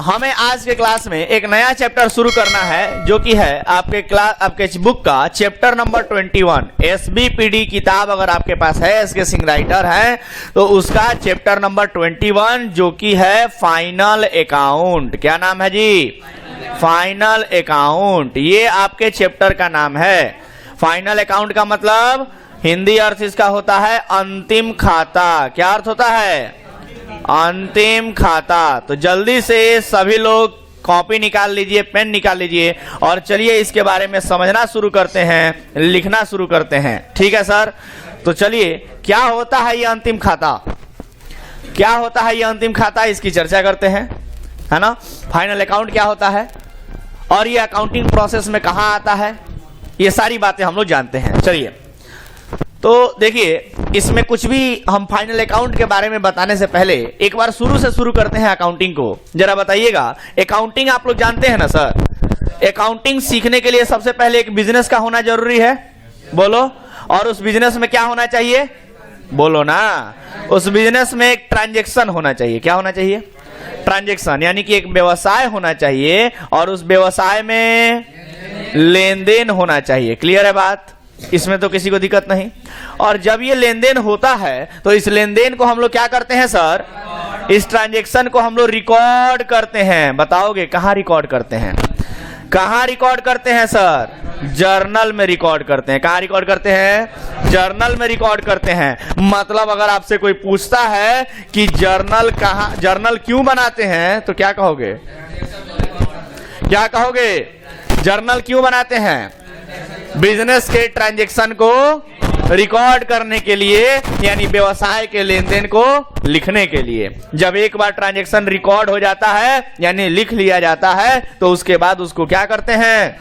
हमें आज के क्लास में एक नया चैप्टर शुरू करना है जो कि है आपके बुक का चैप्टर नंबर 21। एसबीपीडी किताब अगर आपके पास है, इसके सिंह राइटर है, तो उसका चैप्टर नंबर 21 जो कि है फाइनल अकाउंट। क्या नाम है जी? Final account. ये आपके चैप्टर का नाम है। फाइनल अकाउंट का मतलब हिंदी अर्थ इसका होता है अंतिम खाता। क्या अर्थ होता है? अंतिम खाता। तो जल्दी से सभी लोग कॉपी निकाल लीजिए, पेन निकाल लीजिए और चलिए इसके बारे में समझना शुरू करते हैं, लिखना शुरू करते हैं। ठीक है सर? तो चलिए, क्या होता है ये अंतिम खाता? क्या होता है ये अंतिम खाता, इसकी चर्चा करते हैं, है ना। फाइनल अकाउंट क्या होता है और ये अकाउंटिंग प्रोसेस में कहां आता है, ये सारी बातें हम लोग जानते हैं। चलिए, तो देखिए, इसमें कुछ भी हम फाइनल अकाउंट के बारे में बताने से पहले एक बार शुरू से शुरू करते हैं अकाउंटिंग को। जरा बताइएगा, अकाउंटिंग आप लोग जानते हैं ना सर? अकाउंटिंग सीखने के लिए सबसे पहले एक बिजनेस का होना जरूरी है, बोलो। और उस बिजनेस में क्या होना चाहिए, बोलो ना। उस बिजनेस में एक ट्रांजैक्शन होना चाहिए। क्या होना चाहिए? ट्रांजैक्शन, यानी कि एक व्यवसाय होना चाहिए और उस व्यवसाय में लेन देन होना चाहिए। क्लियर है बात? इसमें तो किसी को दिक्कत नहीं। और जब ये लेन देन होता है तो इस लेन देन को हम लोग क्या करते हैं सर? इस ट्रांजैक्शन को हम लोग रिकॉर्ड करते हैं। बताओगे कहां रिकॉर्ड करते हैं? कहां रिकॉर्ड करते हैं सर? जर्नल में रिकॉर्ड करते हैं। कहां रिकॉर्ड करते हैं? जर्नल में रिकॉर्ड करते हैं। मतलब अगर आपसे कोई पूछता है कि जर्नल क्यों बनाते हैं, तो क्या कहोगे? क्या कहोगे? जर्नल क्यों बनाते हैं? बिजनेस के ट्रांजैक्शन को रिकॉर्ड करने के लिए, यानी व्यवसाय के लेन देन को लिखने के लिए। जब एक बार ट्रांजैक्शन रिकॉर्ड हो जाता है, यानी लिख लिया जाता है, तो उसके बाद उसको क्या करते हैं?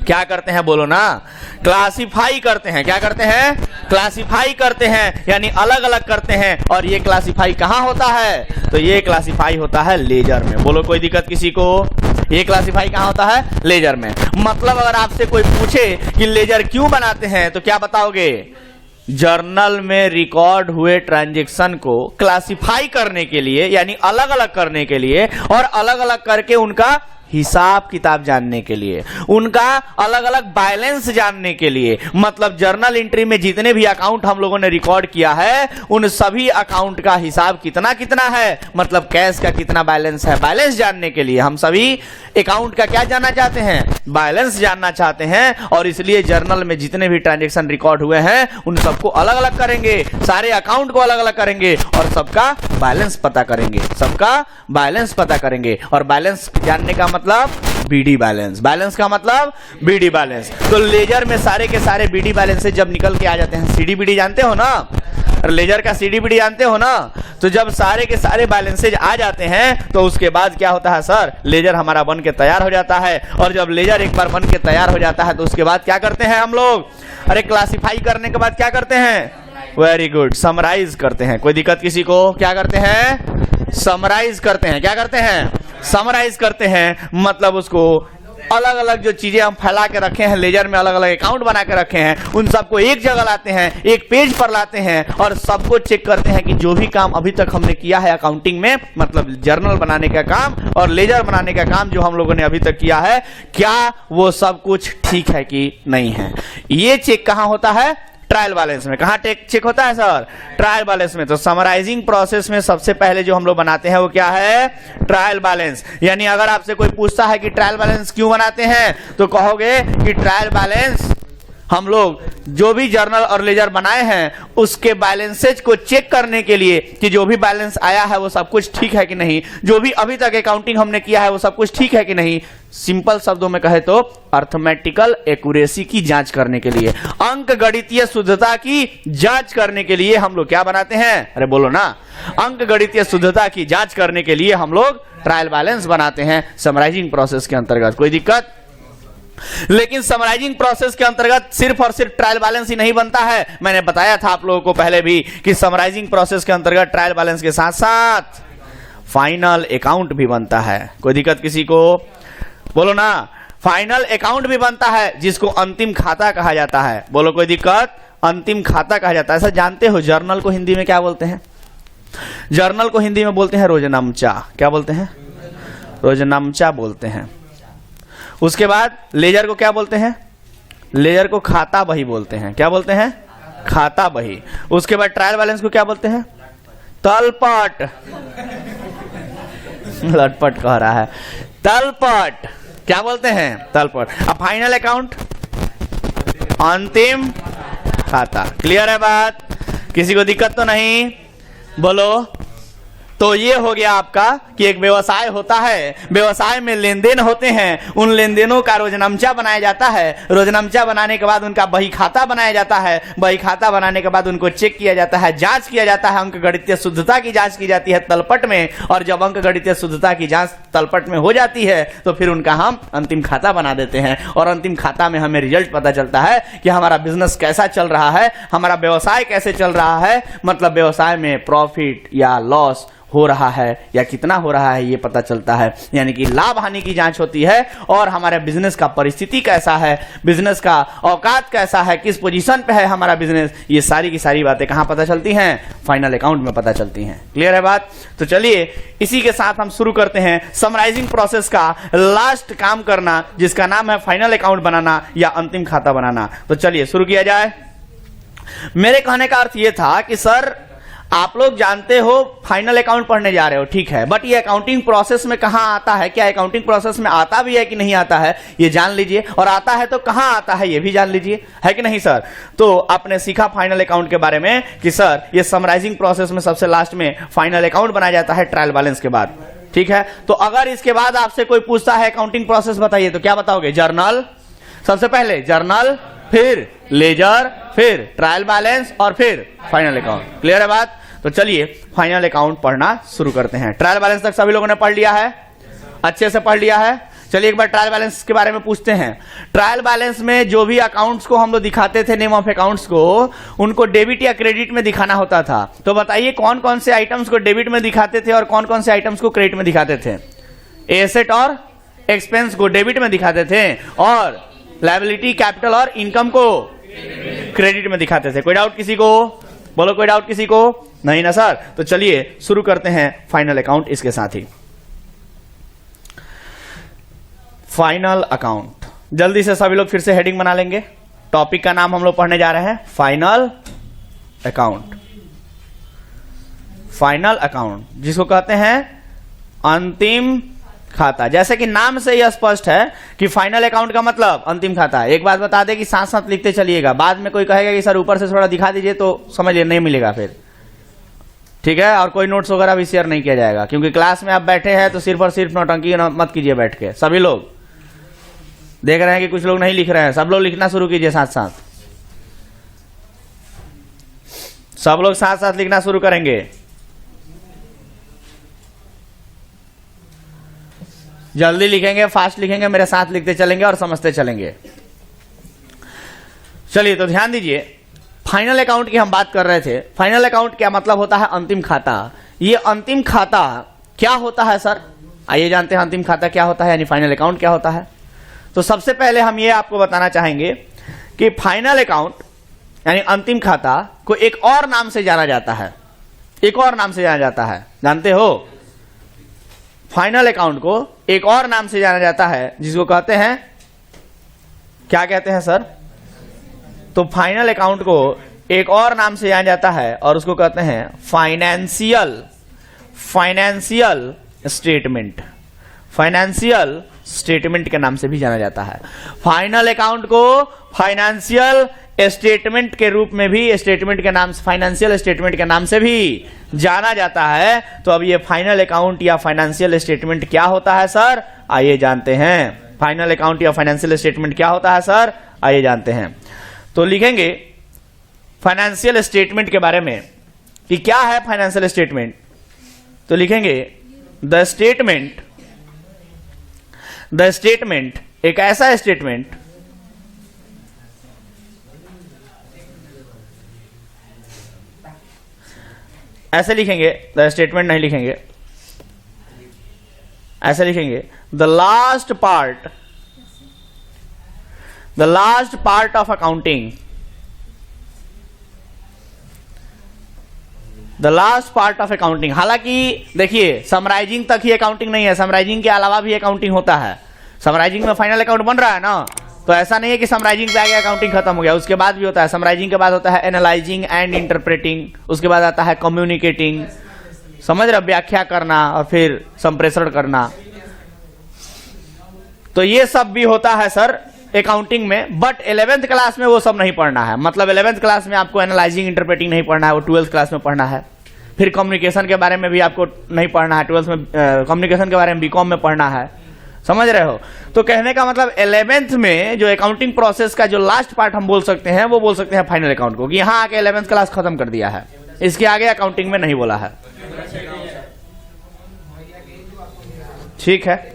क्या करते हैं बोलो ना? क्लासिफाई करते हैं। क्या करते हैं? क्लासिफाई करते हैं, यानी अलग अलग करते हैं। और ये क्लासिफाई कहां होता है? तो ये क्लासिफाई होता है लेजर में। बोलो, कोई दिक्कत किसी को? ये क्लासिफाई कहां होता है? लेजर में। मतलब अगर आपसे कोई पूछे कि लेजर क्यों बनाते हैं, तो क्या बताओगे? जर्नल में रिकॉर्ड हुए ट्रांजैक्शन को क्लासिफाई करने के लिए, यानी अलग अलग करने के लिए, और अलग अलग करके उनका हिसाब किताब जानने के लिए, उनका अलग अलग बैलेंस जानने के लिए। मतलब जर्नल एंट्री में जितने भी अकाउंट हम लोगों ने रिकॉर्ड किया है, उन सभी अकाउंट का हिसाब कितना कितना है, मतलब कैश का कितना बैलेंस है, बैलेंस जानने के लिए हम सभी अकाउंट का क्या जानना चाहते हैं? बैलेंस जानना चाहते हैं। और इसलिए जर्नल में जितने भी ट्रांजैक्शन रिकॉर्ड हुए हैं, उन सबको अलग अलग करेंगे, सारे अकाउंट को अलग अलग करेंगे और सबका बैलेंस पता करेंगे। सबका बैलेंस पता करेंगे। और बैलेंस जानने का मतलब बीडी बैलेंस। बैलेंस का मतलब बीडी बैलेंस। तो लेजर में सारे के सारे बीडी बैलेंस से जब निकल के आ जाते हैं, सीडीबीडी जानते हो ना? लेजर का सीडीबीडी जानते हो ना? तो जब सारे के सारे बैलेंसेज आ जाते हैं, तो उसके बाद क्या होता है सर? लेजर हमारा बन के तैयार हो जाता है। और जब लेजर एक बार बन के तैयार हो जाता है, तो उसके बाद क्या करते हैं हम लोग? अरे क्लासिफाई करने के बाद क्या करते हैं? वेरी गुड, समराइज करते हैं। कोई दिक्कत किसी को? क्या करते हैं? समराइज करते हैं। क्या करते हैं? समराइज करते हैं। मतलब उसको अलग अलग जो चीजें हम फैला के रखे हैं लेजर में, अलग अलग अकाउंट बना के रखे हैं, उन सबको एक जगह लाते हैं, एक पेज पर लाते हैं और सबको चेक करते हैं कि जो भी काम अभी तक हमने किया है अकाउंटिंग में, मतलब जर्नल बनाने का काम और लेजर बनाने का काम जो हम लोगों ने अभी तक किया है, क्या वो सब कुछ ठीक है कि नहीं है। ये चेक कहां होता है? ट्रायल बैलेंस में। कहां चेक होता है सर? ट्रायल बैलेंस में। तो समराइजिंग प्रोसेस में सबसे पहले जो हम लोग बनाते हैं वो क्या है? Trial balance. यानी अगर आपसे कोई पूछता है कि ट्रायल बैलेंस क्यों बनाते हैं, तो कहोगे कि ट्रायल बैलेंस हम लोग जो भी जर्नल और लेजर बनाए हैं उसके बैलेंसेज को चेक करने के लिए कि जो भी बैलेंस आया है वो सब कुछ ठीक है कि नहीं, जो भी अभी तक अकाउंटिंग हमने किया है वो सब कुछ ठीक है कि नहीं। सिंपल शब्दों में कहे तो अर्थमेटिकल एक्यूरेसी की जांच करने के लिए, अंक गणितीय शुद्धता की जांच करने के लिए हम लोग क्या बनाते हैं? अरे बोलो ना। अंक गणितीय शुद्धता की जांच करने के लिए हम लोग ट्रायल बैलेंस बनाते हैं समराइजिंग प्रोसेस के अंतर्गत। कोई दिक्कत? लेकिन समराइजिंग प्रोसेस के अंतर्गत सिर्फ और सिर्फ ट्रायल बैलेंस ही नहीं बनता है। मैंने बताया था आप लोगों को पहले भी कि समराइजिंग प्रोसेस के अंतर्गत ट्रायल बैलेंस के साथ साथ फाइनल अकाउंट भी बनता है। कोई दिक्कत किसी को? बोलो ना। फाइनल अकाउंट भी बनता है जिसको अंतिम खाता कहा जाता है। बोलो, कोई दिक्कत? अंतिम खाता कहा जाता है। ऐसा जानते हो जर्नल को हिंदी में क्या बोलते हैं? जर्नल को हिंदी में बोलते हैं रोजनामचा। क्या बोलते हैं? रोजनामचा बोलते हैं। उसके बाद लेजर को क्या बोलते हैं? लेजर को खाता बही बोलते हैं। क्या बोलते हैं? खाता बही। उसके बाद ट्रायल बैलेंस को क्या बोलते हैं? तलपट। लटपट कह रहा है, तलपट। क्या बोलते हैं? तलपट। अब फाइनल अकाउंट, अंतिम खाता। क्लियर है बात? किसी को दिक्कत तो नहीं? बोलो। तो ये हो गया आपका कि एक व्यवसाय होता है, व्यवसाय में लेन देन होते हैं, उन लेन देनों का रोजनामचा बनाया जाता है। रोजनामचा बनाने के बाद उनका बही खाता बनाया जाता है। बही खाता बनाने के बाद उनको चेक किया जाता है, जांच किया जाता है, अंक गणितीय शुद्धता की जांच की जाती है तलपट में। और जब अंक गणितीय शुद्धता की जांच तलपट में हो जाती है तो फिर उनका हम अंतिम खाता बना देते हैं। और अंतिम खाता में हमें रिजल्ट पता चलता है कि हमारा बिजनेस कैसा चल रहा है, हमारा व्यवसाय कैसे चल रहा है, मतलब व्यवसाय में प्रॉफिट या लॉस हो रहा है या कितना हो रहा है ये पता चलता है। यानी कि लाभ हानि की जांच होती है और हमारे बिजनेस का परिस्थिति कैसा है, बिजनेस का औकात कैसा है, किस पोजीशन पे है हमारा बिजनेस, ये सारी की सारी बातें कहां पता चलती हैं? फाइनल अकाउंट में पता चलती हैं। क्लियर है बात? तो चलिए इसी के साथ हम शुरू करते हैं समराइजिंग प्रोसेस का लास्ट काम करना, जिसका नाम है फाइनल अकाउंट बनाना या अंतिम खाता बनाना। तो चलिए शुरू किया जाए। मेरे कहने का अर्थ यह था कि सर आप लोग जानते हो फाइनल अकाउंट पढ़ने जा रहे हो, ठीक है, बट ये अकाउंटिंग प्रोसेस में कहां आता है? क्या अकाउंटिंग प्रोसेस में आता भी है कि नहीं आता है ये जान लीजिए, और आता है तो कहां आता है ये भी जान लीजिए, है कि नहीं सर? तो आपने सीखा फाइनल अकाउंट के बारे में कि सर ये समराइजिंग प्रोसेस में सबसे लास्ट में फाइनल अकाउंट बनाया जाता है ट्रायल बैलेंस के बाद, ठीक है। तो अगर इसके बाद आपसे कोई पूछता है अकाउंटिंग प्रोसेस बताइए, तो क्या बताओगे? जर्नल, सबसे पहले जर्नल, फिर लेजर, फिर ट्रायल बैलेंस और फिर फाइनल अकाउंट। क्लियर है बात? तो चलिए फाइनल अकाउंट पढ़ना शुरू करते हैं। ट्रायल बैलेंस तक सभी लोगों ने पढ़ लिया है, अच्छे से पढ़ लिया है। चलिए एक बार ट्रायल बैलेंस के बारे में पूछते हैं। ट्रायल बैलेंस में जो भी अकाउंट्स को हम लोग दिखाते थे, नेम ऑफ अकाउंट्स को, उनको डेबिट या क्रेडिट में दिखाना होता था। तो बताइए कौन कौन से आइटम्स को डेबिट में दिखाते थे और कौन कौन से आइटम्स को क्रेडिट में दिखाते थे? एसेट और एक्सपेंस को डेबिट में दिखाते थे और लायबिलिटी, कैपिटल और इनकम को क्रेडिट में दिखाते थे। कोई डाउट किसी को? बोलो, कोई डाउट किसी को? नहीं ना सर? तो चलिए शुरू करते हैं फाइनल अकाउंट इसके साथ ही। फाइनल अकाउंट, जल्दी से सभी लोग फिर से हेडिंग बना लेंगे। टॉपिक का नाम हम लोग पढ़ने जा रहे हैं फाइनल अकाउंट। फाइनल अकाउंट जिसको कहते हैं अंतिम खाता। जैसे कि नाम से यह स्पष्ट है कि फाइनल अकाउंट का मतलब अंतिम खाता है। एक बात बता दें कि साथ साथ लिखते चलिएगा, बाद में कोई कहेगा कि सर ऊपर से थोड़ा दिखा दीजिए तो समझ लिए नहीं मिलेगा फिर, ठीक है। और कोई नोट्स वगैरह भी शेयर नहीं किया जाएगा, क्योंकि क्लास में आप बैठे हैं तो सिर्फ और सिर्फ नौटंकी मत कीजिए बैठ के। सभी लोग देख रहे हैं कि कुछ लोग नहीं लिख रहे हैं, सब लोग लिखना शुरू कीजिए साथ साथ, सब लोग साथ साथ लिखना शुरू करेंगे। जल्दी लिखेंगे, फास्ट लिखेंगे, मेरे साथ लिखते चलेंगे और समझते चलेंगे। चलिए तो ध्यान दीजिए, फाइनल अकाउंट की हम बात कर रहे थे। फाइनल अकाउंट क्या मतलब होता है? अंतिम खाता। ये अंतिम खाता क्या होता है सर? आइए जानते हैं अंतिम खाता क्या होता है, यानी फाइनल अकाउंट क्या होता है। तो सबसे पहले हम ये आपको बताना चाहेंगे कि फाइनल अकाउंट यानी अंतिम खाता को एक और नाम से जाना जाता है। एक और नाम से जाना जाता है, जानते हो? फाइनल अकाउंट को एक और नाम से जाना जाता है जिसको कहते हैं, क्या कहते हैं सर? तो फाइनल अकाउंट को एक और नाम से जाना जाता है और उसको कहते हैं फाइनेंशियल स्टेटमेंट। फाइनेंशियल स्टेटमेंट के नाम से भी जाना जाता है। फाइनल अकाउंट को फाइनेंशियल स्टेटमेंट के रूप में भी, स्टेटमेंट के नाम, फाइनेंशियल स्टेटमेंट के नाम से भी जाना जाता है। तो अब ये फाइनल अकाउंट या फाइनेंशियल स्टेटमेंट क्या होता है सर? आइए जानते हैं। फाइनल अकाउंट या फाइनेंशियल स्टेटमेंट क्या होता है सर? आइए जानते हैं। तो लिखेंगे फाइनेंशियल स्टेटमेंट के बारे में कि क्या है फाइनेंशियल स्टेटमेंट। तो लिखेंगे द स्टेटमेंट एक ऐसा स्टेटमेंट ऐसे लिखेंगे, द स्टेटमेंट नहीं लिखेंगे, ऐसे लिखेंगे the last part of accounting the last part of accounting. हालांकि देखिए समराइजिंग तक ही अकाउंटिंग नहीं है, समराइजिंग के अलावा भी अकाउंटिंग होता है। समराइजिंग में फाइनल अकाउंट बन रहा है ना, तो ऐसा नहीं है कि समराइजिंग पे आ गया अकाउंटिंग खत्म हो गया, उसके बाद भी होता है। समराइजिंग के बाद होता है एनालाइजिंग एंड इंटरप्रेटिंग, उसके बाद आता है कम्युनिकेटिंग, समझ रहे, व्याख्या करना और फिर संप्रेषण करना। तो ये सब भी होता है सर अकाउंटिंग में, बट 11th क्लास में वो सब नहीं पढ़ना है। मतलब 11th क्लास में आपको एनालाइजिंग इंटरप्रेटिंग नहीं पढ़ना है, वो 12th क्लास में पढ़ना है। फिर कम्युनिकेशन के बारे में भी आपको नहीं पढ़ना है, 12th में कम्युनिकेशन के बारे में बीकॉम में पढ़ना है, समझ रहे हो। तो कहने का मतलब 11th में जो अकाउंटिंग प्रोसेस का जो लास्ट पार्ट हम बोल सकते हैं वो बोल सकते हैं फाइनल अकाउंट को, कि यहाँ आके 11th क्लास खत्म कर दिया है, इसके आगे अकाउंटिंग में नहीं बोला है। ठीक है,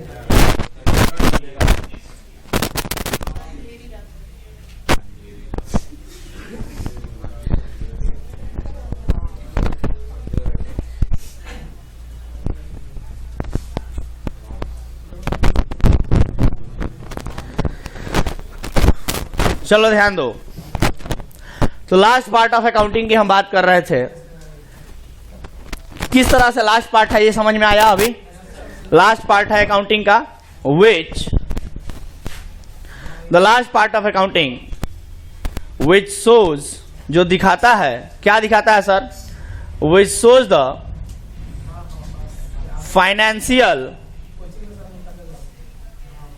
चलो ध्यान दो। तो लास्ट पार्ट ऑफ अकाउंटिंग की हम बात कर रहे थे, किस तरह से लास्ट पार्ट है ये समझ में आया। अभी लास्ट पार्ट है अकाउंटिंग का, which the last part of accounting which shows, जो दिखाता है, क्या दिखाता है sir, which shows the financial,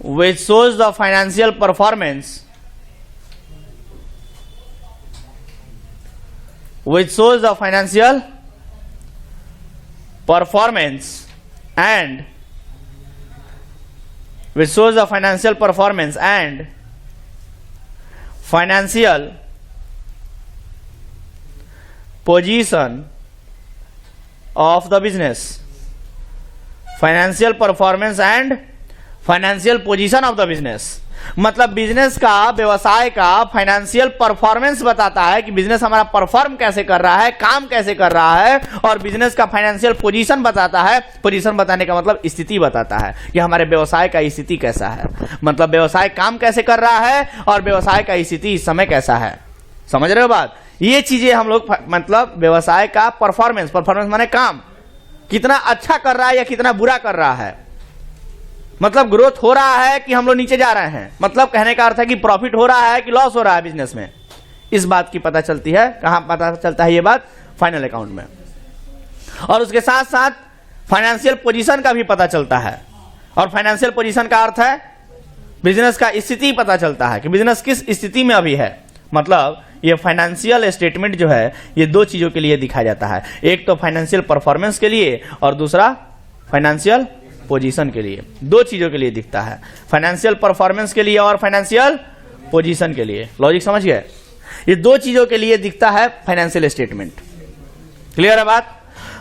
which shows the financial performance, which shows the financial performance and which shows the financial performance and financial position of the business, financial performance and financial position of the business। मतलब business का, व्यवसाय का financial performance बताता है कि business हमारा perform कैसे कर रहा है, काम कैसे कर रहा है, और बिजनेस का फाइनेंशियल पोजीशन बताता है। पोजीशन बताने का मतलब स्थिति बताता है कि हमारे व्यवसाय का स्थिति कैसा है, मतलब व्यवसाय काम कैसे कर रहा है और व्यवसाय का स्थिति इस समय कैसा है। समझ रहे हो बात। ये चीजें हम लोग मतलब व्यवसाय का परफॉर्मेंस, परफॉर्मेंस माने काम कितना अच्छा कर रहा है या कितना बुरा कर रहा है, मतलब ग्रोथ हो रहा है कि हम लोग नीचे जा रहे हैं, मतलब कहने का अर्थ है कि प्रॉफिट हो रहा है कि लॉस हो रहा है बिजनेस में। इस बात की पता चलती है, कहां पता चलता है ये बात, फाइनल अकाउंट में। और उसके साथ साथ फाइनेंशियल पोजीशन का भी पता चलता है, और फाइनेंशियल पोजीशन का अर्थ है बिजनेस का स्थिति पता चलता है कि बिजनेस किस स्थिति में अभी है। मतलब ये फाइनेंशियल स्टेटमेंट जो है ये दो चीजों के लिए दिखाया जाता है, एक तो फाइनेंशियल परफॉर्मेंस के लिए और दूसरा फाइनेंशियल पोजीशन के लिए। दो चीजों के लिए दिखता है, फाइनेंशियल परफॉर्मेंस के लिए और फाइनेंशियल पोजीशन के लिए। लॉजिक समझ गए। ये दो चीजों के लिए दिखता है फाइनेंशियल स्टेटमेंट। क्लियर है बात।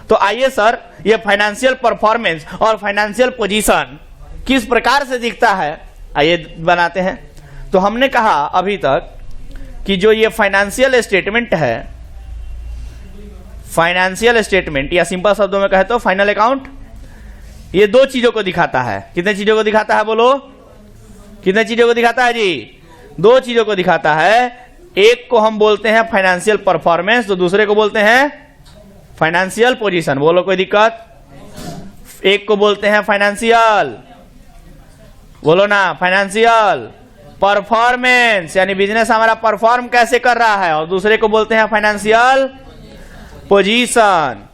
तो आइए सर, ये फाइनेंशियल परफॉर्मेंस और फाइनेंशियल पोजीशन किस प्रकार से दिखता है आइए बनाते हैं। तो हमने कहा अभी तक कि जो ये फाइनेंशियल स्टेटमेंट है, फाइनेंशियल स्टेटमेंट या सिंपल शब्दों में कहे तो फाइनल अकाउंट, ये दो चीजों को दिखाता है। कितने चीजों को दिखाता है बोलो, कितने चीजों को दिखाता है जी, दो चीजों को दिखाता है। एक को हम बोलते हैं फाइनेंशियल परफॉर्मेंस, तो दूसरे को बोलते हैं फाइनेंशियल पोजीशन। बोलो कोई दिक्कत। एक को बोलते हैं फाइनेंशियल, बोलो ना, फाइनेंशियल परफॉर्मेंस यानी बिजनेस हमारा परफॉर्म कैसे कर रहा है, और दूसरे को बोलते हैं फाइनेंशियल पोजीशन।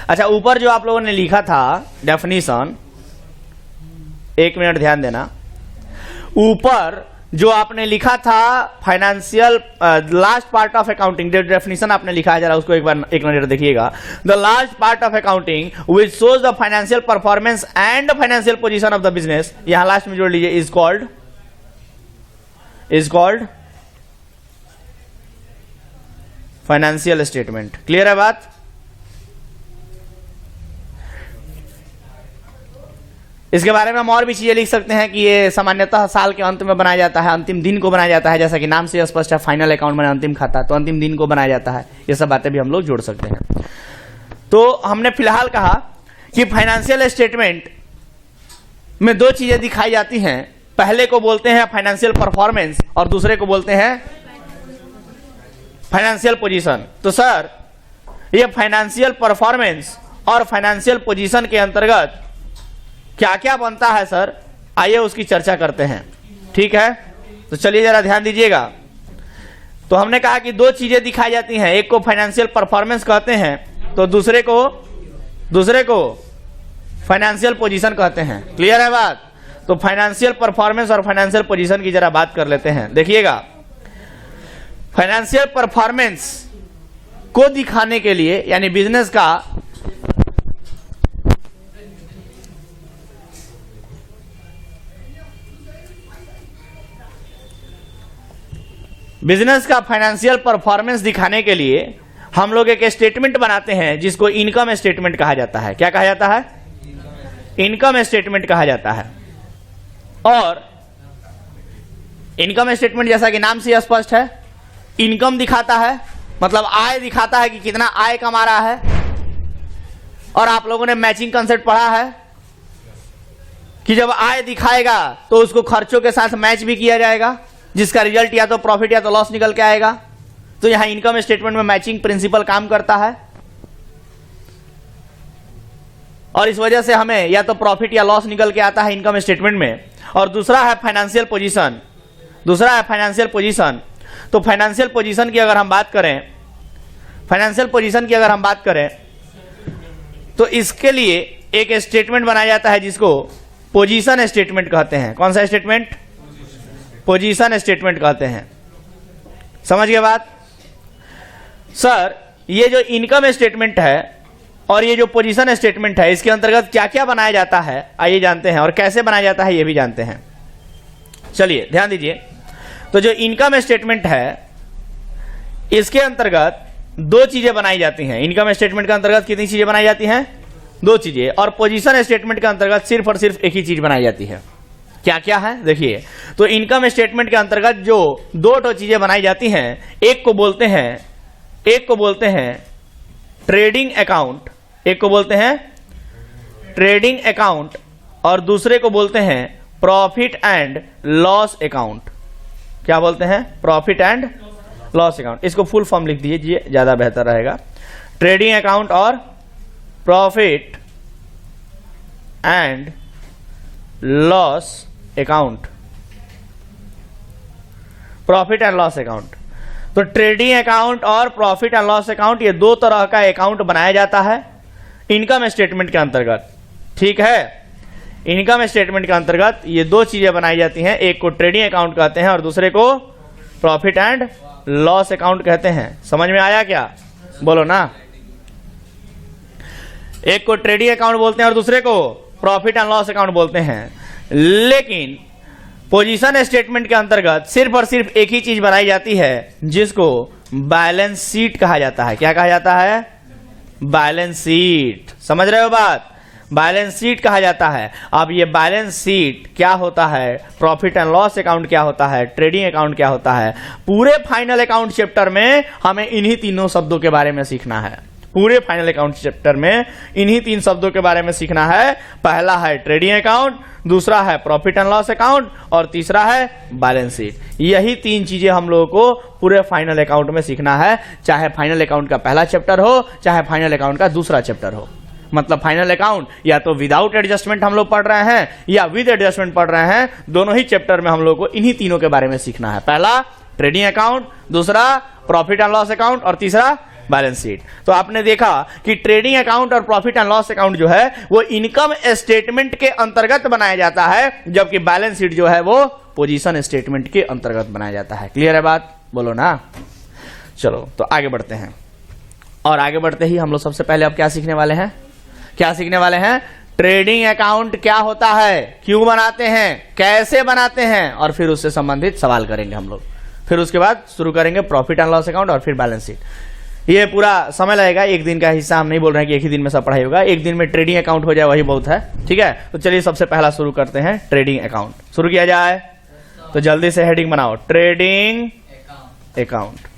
अच्छा, ऊपर जो आप लोगों ने लिखा था डेफिनेशन, एक मिनट ध्यान देना। ऊपर जो आपने लिखा था financial last part of accounting, जो डेफिनेशन आपने लिखा है, जरा उसको एक बार एक नजर देखिएगा। The last part of accounting which shows the financial performance and financial position of the business, यहां लास्ट में जोड़ लीजिए, is called financial statement. Clear है बात। इसके बारे में हम और भी चीजें लिख सकते हैं कि ये सामान्यतः साल के अंत में बनाया जाता है, अंतिम दिन को बनाया जाता है, जैसा कि नाम से स्पष्ट है फाइनल अकाउंट में अंतिम खाता, तो अंतिम दिन को बनाया जाता है। ये सब बातें भी हम लोग जोड़ सकते हैं। तो हमने फिलहाल कहा कि फाइनेंशियल स्टेटमेंट में दो चीजें दिखाई जाती हैं, पहले को बोलते हैं फाइनेंशियल परफॉर्मेंस और दूसरे को बोलते हैं फाइनेंशियल पोजीशन। तो सर ये फाइनेंशियल परफॉर्मेंस और फाइनेंशियल पोजीशन के अंतर्गत क्या क्या बनता है सर, आइए उसकी चर्चा करते हैं। ठीक है, तो चलिए जरा ध्यान दीजिएगा। तो हमने कहा कि दो चीजें दिखाई जाती हैं, एक को फाइनेंशियल परफॉर्मेंस कहते हैं तो दूसरे को फाइनेंशियल पोजीशन कहते हैं। क्लियर है बात? तो फाइनेंशियल परफॉर्मेंस और फाइनेंशियल पोजीशन की जरा बात कर लेते हैं। देखिएगा, फाइनेंशियल परफॉर्मेंस को दिखाने के लिए यानी बिजनेस का फाइनेंशियल परफॉर्मेंस दिखाने के लिए हम लोग एक स्टेटमेंट बनाते हैं जिसको इनकम स्टेटमेंट कहा जाता है। क्या कहा जाता है? इनकम स्टेटमेंट कहा जाता है। और इनकम स्टेटमेंट जैसा कि नाम से स्पष्ट है, इनकम दिखाता है, मतलब आय दिखाता है कि कितना आय कमा रहा है। और आप लोगों ने मैचिंग कंसेप्ट पढ़ा है कि जब आय दिखाएगा तो उसको खर्चों के साथ मैच भी किया जाएगा, जिसका रिजल्ट या तो प्रॉफिट या तो लॉस निकल के आएगा। तो यहां इनकम स्टेटमेंट में मैचिंग प्रिंसिपल काम करता है और इस वजह से हमें या तो प्रॉफिट या लॉस निकल के आता है इनकम स्टेटमेंट में। और दूसरा है फाइनेंशियल पोजीशन। तो फाइनेंशियल पोजीशन की अगर हम बात करें तो इसके लिए एक स्टेटमेंट बनाया जाता है जिसको पोजीशन स्टेटमेंट कहते हैं। कौन सा स्टेटमेंट? पोजीशन स्टेटमेंट कहते हैं। समझ गए बात? सर ये जो इनकम स्टेटमेंट है और ये जो पोजीशन स्टेटमेंट है, इसके अंतर्गत क्या क्या बनाया जाता है आइए जानते हैं, और कैसे बनाया जाता है ये भी जानते हैं। चलिए ध्यान दीजिए। तो जो इनकम स्टेटमेंट है इसके अंतर्गत दो चीजें बनाई जाती हैं। इनकम स्टेटमेंट के अंतर्गत कितनी चीजें बनाई जाती हैं? दो चीजें। और पोजीशन स्टेटमेंट के अंतर्गत सिर्फ और सिर्फ एक ही चीज बनाई जाती है। क्या क्या है देखिए। तो इनकम स्टेटमेंट के अंतर्गत जो दो चीजें बनाई जाती हैं, एक को बोलते हैं ट्रेडिंग अकाउंट, और दूसरे को बोलते हैं प्रॉफिट एंड लॉस अकाउंट। क्या बोलते हैं? Profit and loss account. इसको फुल फॉर्म लिख दीजिए, ज्यादा बेहतर रहेगा। ट्रेडिंग अकाउंट और profit and loss account. Profit and loss account. तो ट्रेडिंग अकाउंट और प्रॉफिट एंड लॉस अकाउंट, ये दो तरह का अकाउंट बनाया जाता है इनकम स्टेटमेंट के अंतर्गत। ठीक है, इनकम स्टेटमेंट के अंतर्गत ये दो चीजें बनाई जाती हैं, एक को ट्रेडिंग अकाउंट कहते हैं और दूसरे को प्रॉफिट एंड लॉस अकाउंट कहते हैं। समझ में आया क्या? बोलो ना। एक को ट्रेडिंग अकाउंट बोलते हैं और दूसरे को प्रॉफिट एंड लॉस अकाउंट बोलते हैं। लेकिन पोजीशन स्टेटमेंट के अंतर्गत सिर्फ और सिर्फ एक ही चीज बनाई जाती है जिसको बैलेंस शीट कहा जाता है। क्या कहा जाता है? Balance sheet. समझ रहे हो बात? बैलेंस शीट कहा जाता है। अब ये बैलेंस शीट क्या होता है, प्रॉफिट एंड लॉस अकाउंट क्या होता है, ट्रेडिंग अकाउंट क्या होता है, पूरे फाइनल अकाउंट चैप्टर में हमें इन्हीं तीनों शब्दों के बारे में सीखना है। पूरे फाइनल अकाउंट चैप्टर में इन्हीं तीन शब्दों के बारे में सीखना है। पहला है ट्रेडिंग अकाउंट, दूसरा है प्रॉफिट एंड लॉस अकाउंट और तीसरा है बैलेंस शीट। यही तीन चीजें हम लोगों को पूरे फाइनल अकाउंट में सीखना है, चाहे फाइनल अकाउंट का पहला चैप्टर हो चाहे फाइनल अकाउंट का दूसरा चैप्टर हो। मतलब फाइनल अकाउंट या तो विदाउट एडजस्टमेंट हम लोग पढ़ रहे हैं या विद एडजस्टमेंट पढ़ रहे हैं, दोनों ही चैप्टर में हम लोग को इन्हीं तीनों के बारे में सीखना है। पहला ट्रेडिंग अकाउंट, दूसरा प्रॉफिट एंड लॉस अकाउंट और तीसरा बैलेंस शीट। तो आपने देखा कि ट्रेडिंग अकाउंट और प्रॉफिट एंड लॉस अकाउंट जो है वो इनकम स्टेटमेंट के अंतर्गत बनाया जाता है, जबकि बैलेंस शीट जो है वो पोजीशन स्टेटमेंट के अंतर्गत बनाया जाता है। क्लियर है बात? बोलो ना। चलो तो आगे बढ़ते हैं, और आगे बढ़ते ही हम लोग सबसे पहले अब क्या सीखने वाले हैं? ट्रेडिंग अकाउंट क्या होता है, क्यों बनाते हैं, कैसे बनाते हैं, और फिर उससे संबंधित सवाल करेंगे हम लोग। फिर उसके बाद शुरू करेंगे प्रॉफिट एंड लॉस अकाउंट और फिर बैलेंस शीट। ये पूरा समय लगेगा, एक दिन का हिस्सा हम नहीं बोल रहे हैं कि एक ही दिन में सब पढ़ाई होगा। एक दिन में ट्रेडिंग अकाउंट हो जाए वही बहुत है। ठीक है, तो चलिए सबसे पहला शुरू करते हैं ट्रेडिंग अकाउंट। शुरू किया जाए तो जल्दी से हेडिंग बनाओ, ट्रेडिंग अकाउंट।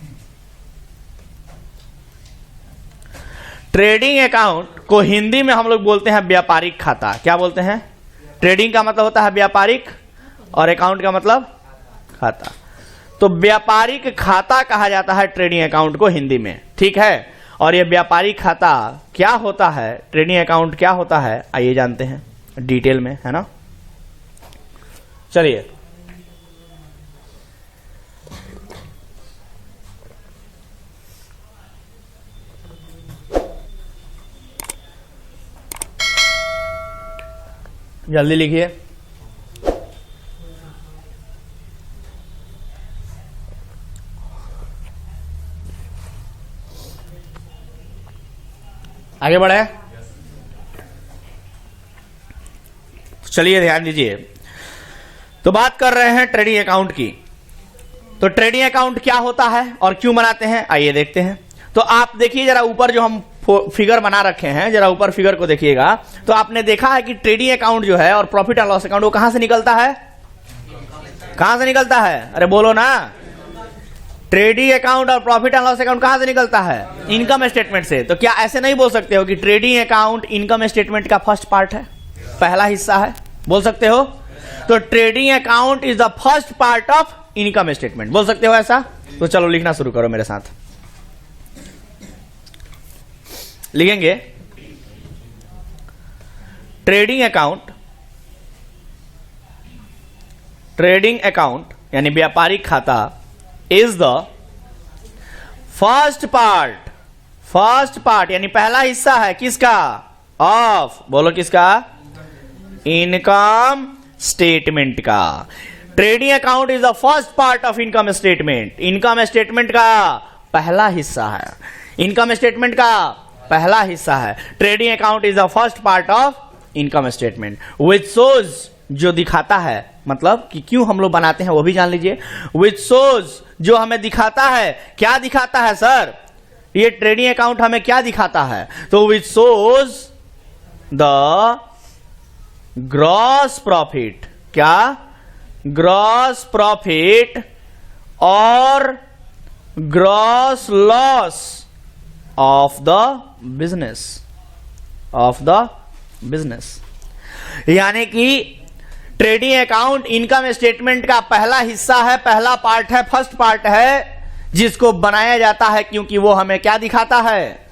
ट्रेडिंग अकाउंट को हिंदी में हम लोग बोलते हैं व्यापारिक खाता। क्या बोलते हैं? ट्रेडिंग का मतलब होता है व्यापारिक और अकाउंट का मतलब खाता। तो व्यापारिक खाता कहा जाता है ट्रेडिंग अकाउंट को हिंदी में, ठीक है। और ये व्यापारिक खाता क्या होता है, ट्रेडिंग अकाउंट क्या होता है, आइए जानते हैं डिटेल में, है ना। चलिए जल्दी लिखिए। आगे बढ़े। चलिए ध्यान दीजिए। तो बात कर रहे हैं ट्रेडिंग अकाउंट की। तो ट्रेडिंग अकाउंट क्या होता है और क्यों बनाते हैं, आइए देखते हैं। तो आप देखिए जरा ऊपर जो हम फिगर बना रखे हैं, जरा ऊपर फिगर को देखिएगा। तो आपने देखा है कि ट्रेडिंग अकाउंट जो है और प्रॉफिट एंड लॉस अकाउंट वो कहां से निकलता है, कहां से निकलता है, अरे बोलो ना। ट्रेडिंग अकाउंट और प्रॉफिट एंड लॉस अकाउंट कहां से निकलता है, इनकम स्टेटमेंट से। तो क्या ऐसे नहीं बोल सकते हो कि ट्रेडिंग अकाउंट इनकम स्टेटमेंट का फर्स्ट पार्ट है, पहला हिस्सा है, बोल सकते हो। तो trading account is the first part of income statement, बोल सकते हो ऐसा। तो चलो लिखना शुरू करो मेरे साथ। लिखेंगे ट्रेडिंग अकाउंट यानी व्यापारिक खाता इज द फर्स्ट पार्ट यानी पहला हिस्सा है किसका, ऑफ, बोलो किसका, इनकम स्टेटमेंट का। Trading account is the first part of income statement, income statement का पहला हिस्सा है, इनकम स्टेटमेंट का पहला हिस्सा है। Trading account is the first part of income statement which shows, जो दिखाता है, मतलब कि क्यों हम लोग बनाते हैं वो भी जान लीजिए। विच शोज, जो हमें दिखाता है, क्या दिखाता है सर, ये ट्रेडिंग अकाउंट हमें क्या दिखाता है, तो which shows the gross profit, क्या, ग्रॉस प्रॉफिट और gross loss of the business, यानी कि ट्रेडिंग अकाउंट इनकम स्टेटमेंट का पहला हिस्सा है, पहला पार्ट है, फर्स्ट पार्ट है, जिसको बनाया जाता है क्योंकि वो हमें क्या दिखाता है,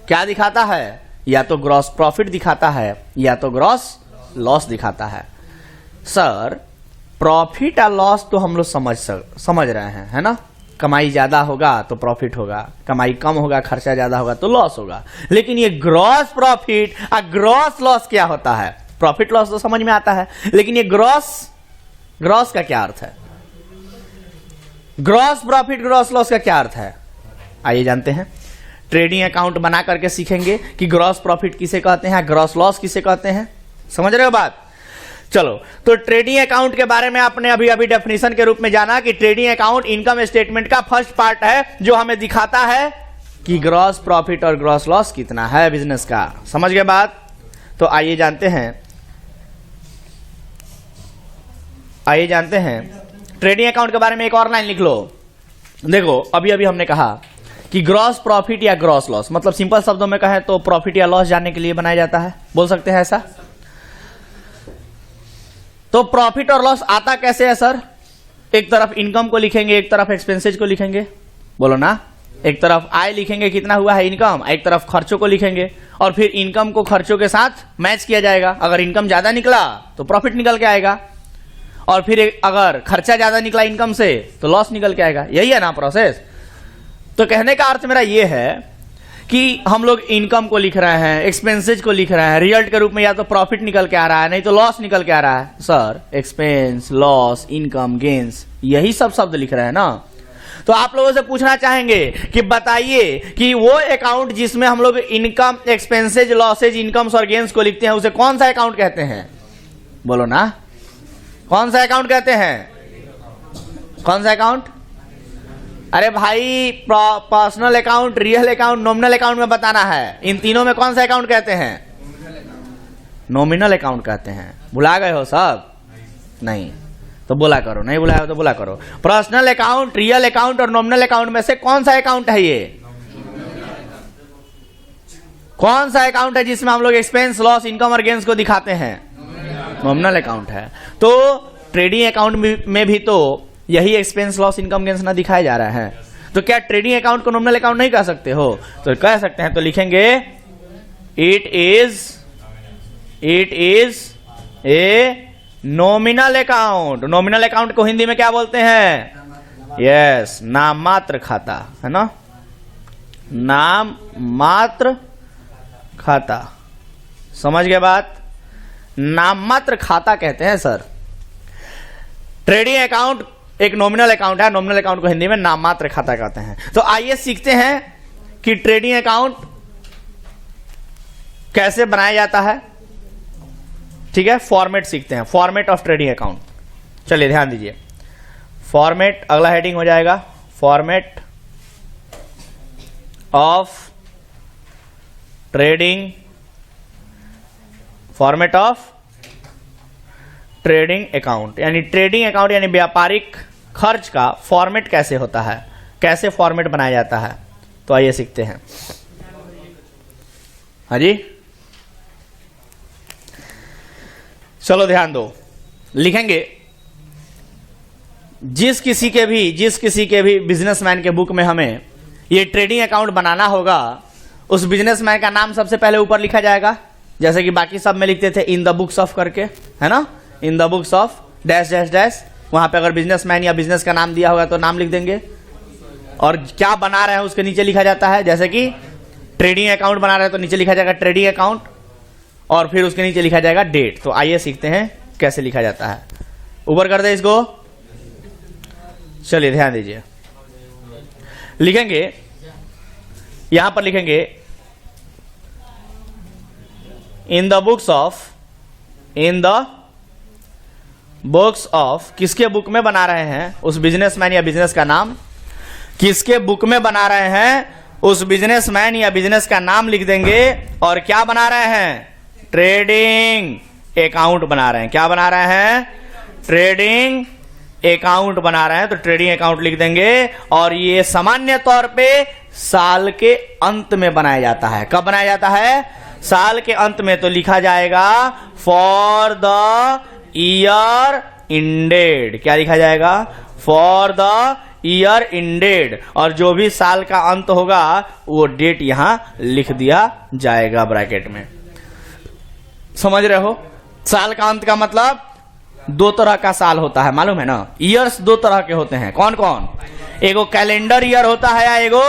क्या दिखाता है, या तो ग्रॉस प्रॉफिट दिखाता है या तो ग्रॉस लॉस दिखाता है। सर प्रॉफिट और लॉस तो हम लोग समझ रहे हैं, है ना। कमाई ज्यादा होगा तो प्रॉफिट होगा, कमाई कम होगा, खर्चा ज्यादा होगा तो लॉस होगा। लेकिन ये ग्रॉस प्रॉफिट और ग्रॉस लॉस क्या होता है, प्रॉफिट लॉस तो समझ में आता है, लेकिन ये ग्रॉस का क्या अर्थ है, ग्रॉस प्रॉफिट ग्रॉस लॉस का क्या अर्थ है, आइए जानते हैं। ट्रेडिंग अकाउंट बना करके सीखेंगे कि ग्रॉस प्रॉफिट किसे कहते हैं, ग्रॉस लॉस किसे कहते हैं, समझ रहे हो बात। चलो, तो ट्रेडिंग अकाउंट के बारे में आपने अभी डेफिनेशन के रूप में जाना कि ट्रेडिंग अकाउंट इनकम स्टेटमेंट का फर्स्ट पार्ट है जो हमें दिखाता है कि ग्रॉस प्रॉफिट और ग्रॉस लॉस कितना है बिजनेस का, समझ गए बात। तो आइए जानते हैं ट्रेडिंग अकाउंट के बारे में एक और लाइन लिख लो। देखो अभी हमने कहा कि ग्रॉस प्रॉफिट या ग्रॉस लॉस, मतलब सिंपल शब्दों में कहें तो प्रॉफिट या लॉस जानने के लिए बनाया जाता है, बोल सकते हैं ऐसा। तो प्रॉफिट और लॉस आता कैसे है सर, एक तरफ इनकम को लिखेंगे, एक तरफ एक्सपेंसेज को लिखेंगे, बोलो ना। एक तरफ आय लिखेंगे कितना हुआ है इनकम, एक तरफ खर्चों को लिखेंगे और फिर इनकम को खर्चों के साथ मैच किया जाएगा। अगर इनकम ज्यादा निकला तो प्रॉफिट निकल के आएगा और फिर अगर खर्चा ज्यादा निकला इनकम से तो लॉस निकल के आएगा। यही है ना प्रोसेस। तो कहने का अर्थ मेरा यह है कि हम लोग इनकम को लिख रहे हैं, एक्सपेंसेज को लिख रहे हैं, रिजल्ट के रूप में या तो प्रॉफिट निकल के आ रहा है नहीं तो लॉस निकल के आ रहा है। Sir expense, loss, income, gains, यही सब शब्द लिख रहे हैं ना। तो आप लोगों से पूछना चाहेंगे कि बताइए कि वो अकाउंट जिसमें हम लोग इनकम, एक्सपेंसेज, लॉसेज, इनकम्स और गेन्स को लिखते हैं उसे कौन सा अकाउंट कहते हैं, बोलो ना। कौन सा अकाउंट कहते हैं, कौन सा अकाउंट, अरे भाई personal account, real account, nominal account में बताना है। इन तीनों में कौन सा अकाउंट कहते हैं, नॉमिनल अकाउंट कहते हैं। भुला गए हो सब, नहीं तो बोला करो, नहीं भुलाए हो तो बोला करो। पर्सनल अकाउंट, रियल अकाउंट और नॉमिनल अकाउंट में से कौन सा अकाउंट है ये, कौन सा अकाउंट है जिसमें हम लोग एक्सपेंस, लॉस, इनकम और गेन्स को दिखाते हैं, नॉमिनल अकाउंट है। तो ट्रेडिंग अकाउंट में भी तो यही एक्सपेंस लॉस इनकम गेन्स ना दिखाया जा रहा है। तो क्या ट्रेडिंग अकाउंट को नॉमिनल अकाउंट नहीं कह सकते हो? तो कह सकते हैं। तो लिखेंगे it is a nominal account. Nominal account को हिंदी में क्या बोलते हैं? यस, नाम मात्र खाता, है ना, नाम मात्र खाता। समझ गए बात? नाम मात्र खाता कहते हैं सर। ट्रेडिंग अकाउंट एक नॉमिनल अकाउंट है, नॉमिनल अकाउंट को हिंदी में नाम मात्र खाता कहते हैं। तो आइए सीखते हैं कि ट्रेडिंग अकाउंट कैसे बनाया जाता है। ठीक है, फॉर्मेट सीखते हैं, फॉर्मेट ऑफ ट्रेडिंग अकाउंट। चलिए ध्यान दीजिए, फॉर्मेट अगला हेडिंग हो जाएगा, format of trading, format of trading account, यानी ट्रेडिंग अकाउंट यानी व्यापारिक खर्च का फॉर्मेट कैसे होता है, कैसे फॉर्मेट बनाया जाता है। तो आइए सीखते हैं। हाँ जी, चलो ध्यान दो। लिखेंगे जिस किसी के भी बिजनेसमैन के बुक में हमें ये ट्रेडिंग अकाउंट बनाना होगा, उस बिजनेसमैन का नाम सबसे पहले ऊपर लिखा जाएगा, जैसे कि बाकी सब में लिखते थे इन द बुक्स ऑफ करके, है ना, in the books of dash dash dash. वहां पे अगर बिजनेसमैन या बिजनेस का नाम दिया होगा तो नाम लिख देंगे, और क्या बना रहे हैं उसके नीचे लिखा जाता है। जैसे कि ट्रेडिंग अकाउंट बना रहे हैं तो नीचे लिखा जाएगा ट्रेडिंग अकाउंट, और फिर उसके नीचे लिखा जाएगा डेट। तो आइए सीखते हैं कैसे लिखा जाता है। ऊपर कर दे इसको। चलिए ध्यान दीजिए, लिखेंगे यहां पर लिखेंगे इन द बुक्स ऑफ, किसके बुक में बना रहे हैं, उस बिजनेसमैन या बिजनेस का नाम, किसके बुक में बना रहे हैं, उस बिजनेसमैन या बिजनेस का नाम लिख देंगे, और क्या बना रहे हैं, ट्रेडिंग अकाउंट बना रहे हैं। क्या बना रहे हैं, ट्रेडिंग अकाउंट बना रहे हैं, तो ट्रेडिंग अकाउंट लिख देंगे। और ये सामान्य तौर पे साल के अंत में बनाया जाता है। कब बनाया जाता है, साल के अंत में। तो लिखा जाएगा फॉर द ईयर इंडेड। क्या लिखा जाएगा, फॉर द ईयर इंडेड, और जो भी साल का अंत होगा वो डेट यहां लिख दिया जाएगा ब्रैकेट में। समझ रहे हो? साल का अंत का मतलब दो तरह का साल होता है, मालूम है ना। ईयर्स दो तरह के होते हैं, कौन कौन, एगो कैलेंडर ईयर होता है या एगो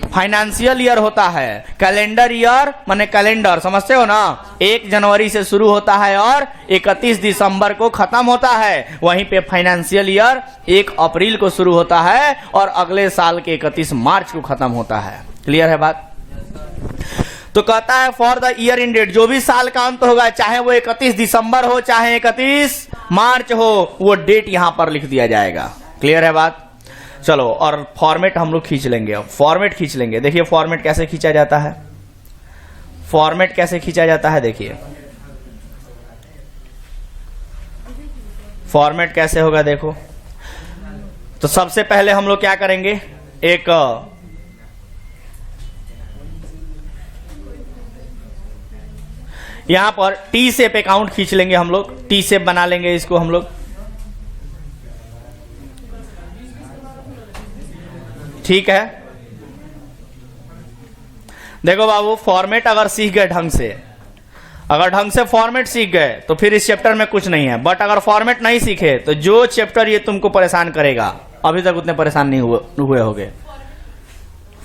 फाइनेंशियल ईयर होता है। कैलेंडर ईयर माने कैलेंडर, समझते हो ना, 1 जनवरी से शुरू होता है और 31 दिसंबर को खत्म होता है। वहीं पे फाइनेंशियल ईयर 1 अप्रैल को शुरू होता है और अगले साल के 31 मार्च को खत्म होता है। क्लियर है बात? तो कहता है for the year ended, जो भी साल का अंत होगा, चाहे वो 31 दिसंबर हो चाहे 31 मार्च हो, वो डेट यहां पर लिख दिया जाएगा। क्लियर है बात? चलो, और फॉर्मेट हम लोग खींच लेंगे। अब फॉर्मेट खींच लेंगे। देखिए फॉर्मेट कैसे खींचा जाता है, फॉर्मेट कैसे खींचा जाता है। देखिए फॉर्मेट कैसे होगा, देखो। तो सबसे पहले हम लोग क्या करेंगे, एक यहां पर टी शेप अकाउंट खींच लेंगे हम लोग, टी शेप बना लेंगे इसको हम लोग। ठीक है, देखो बाबू, फॉर्मेट अगर सीख गए ढंग से, अगर ढंग से फॉर्मेट सीख गए तो फिर इस चैप्टर में कुछ नहीं है। बट अगर फॉर्मेट नहीं सीखे तो जो चैप्टर ये तुमको परेशान करेगा, अभी तक उतने परेशान नहीं हुए होगे।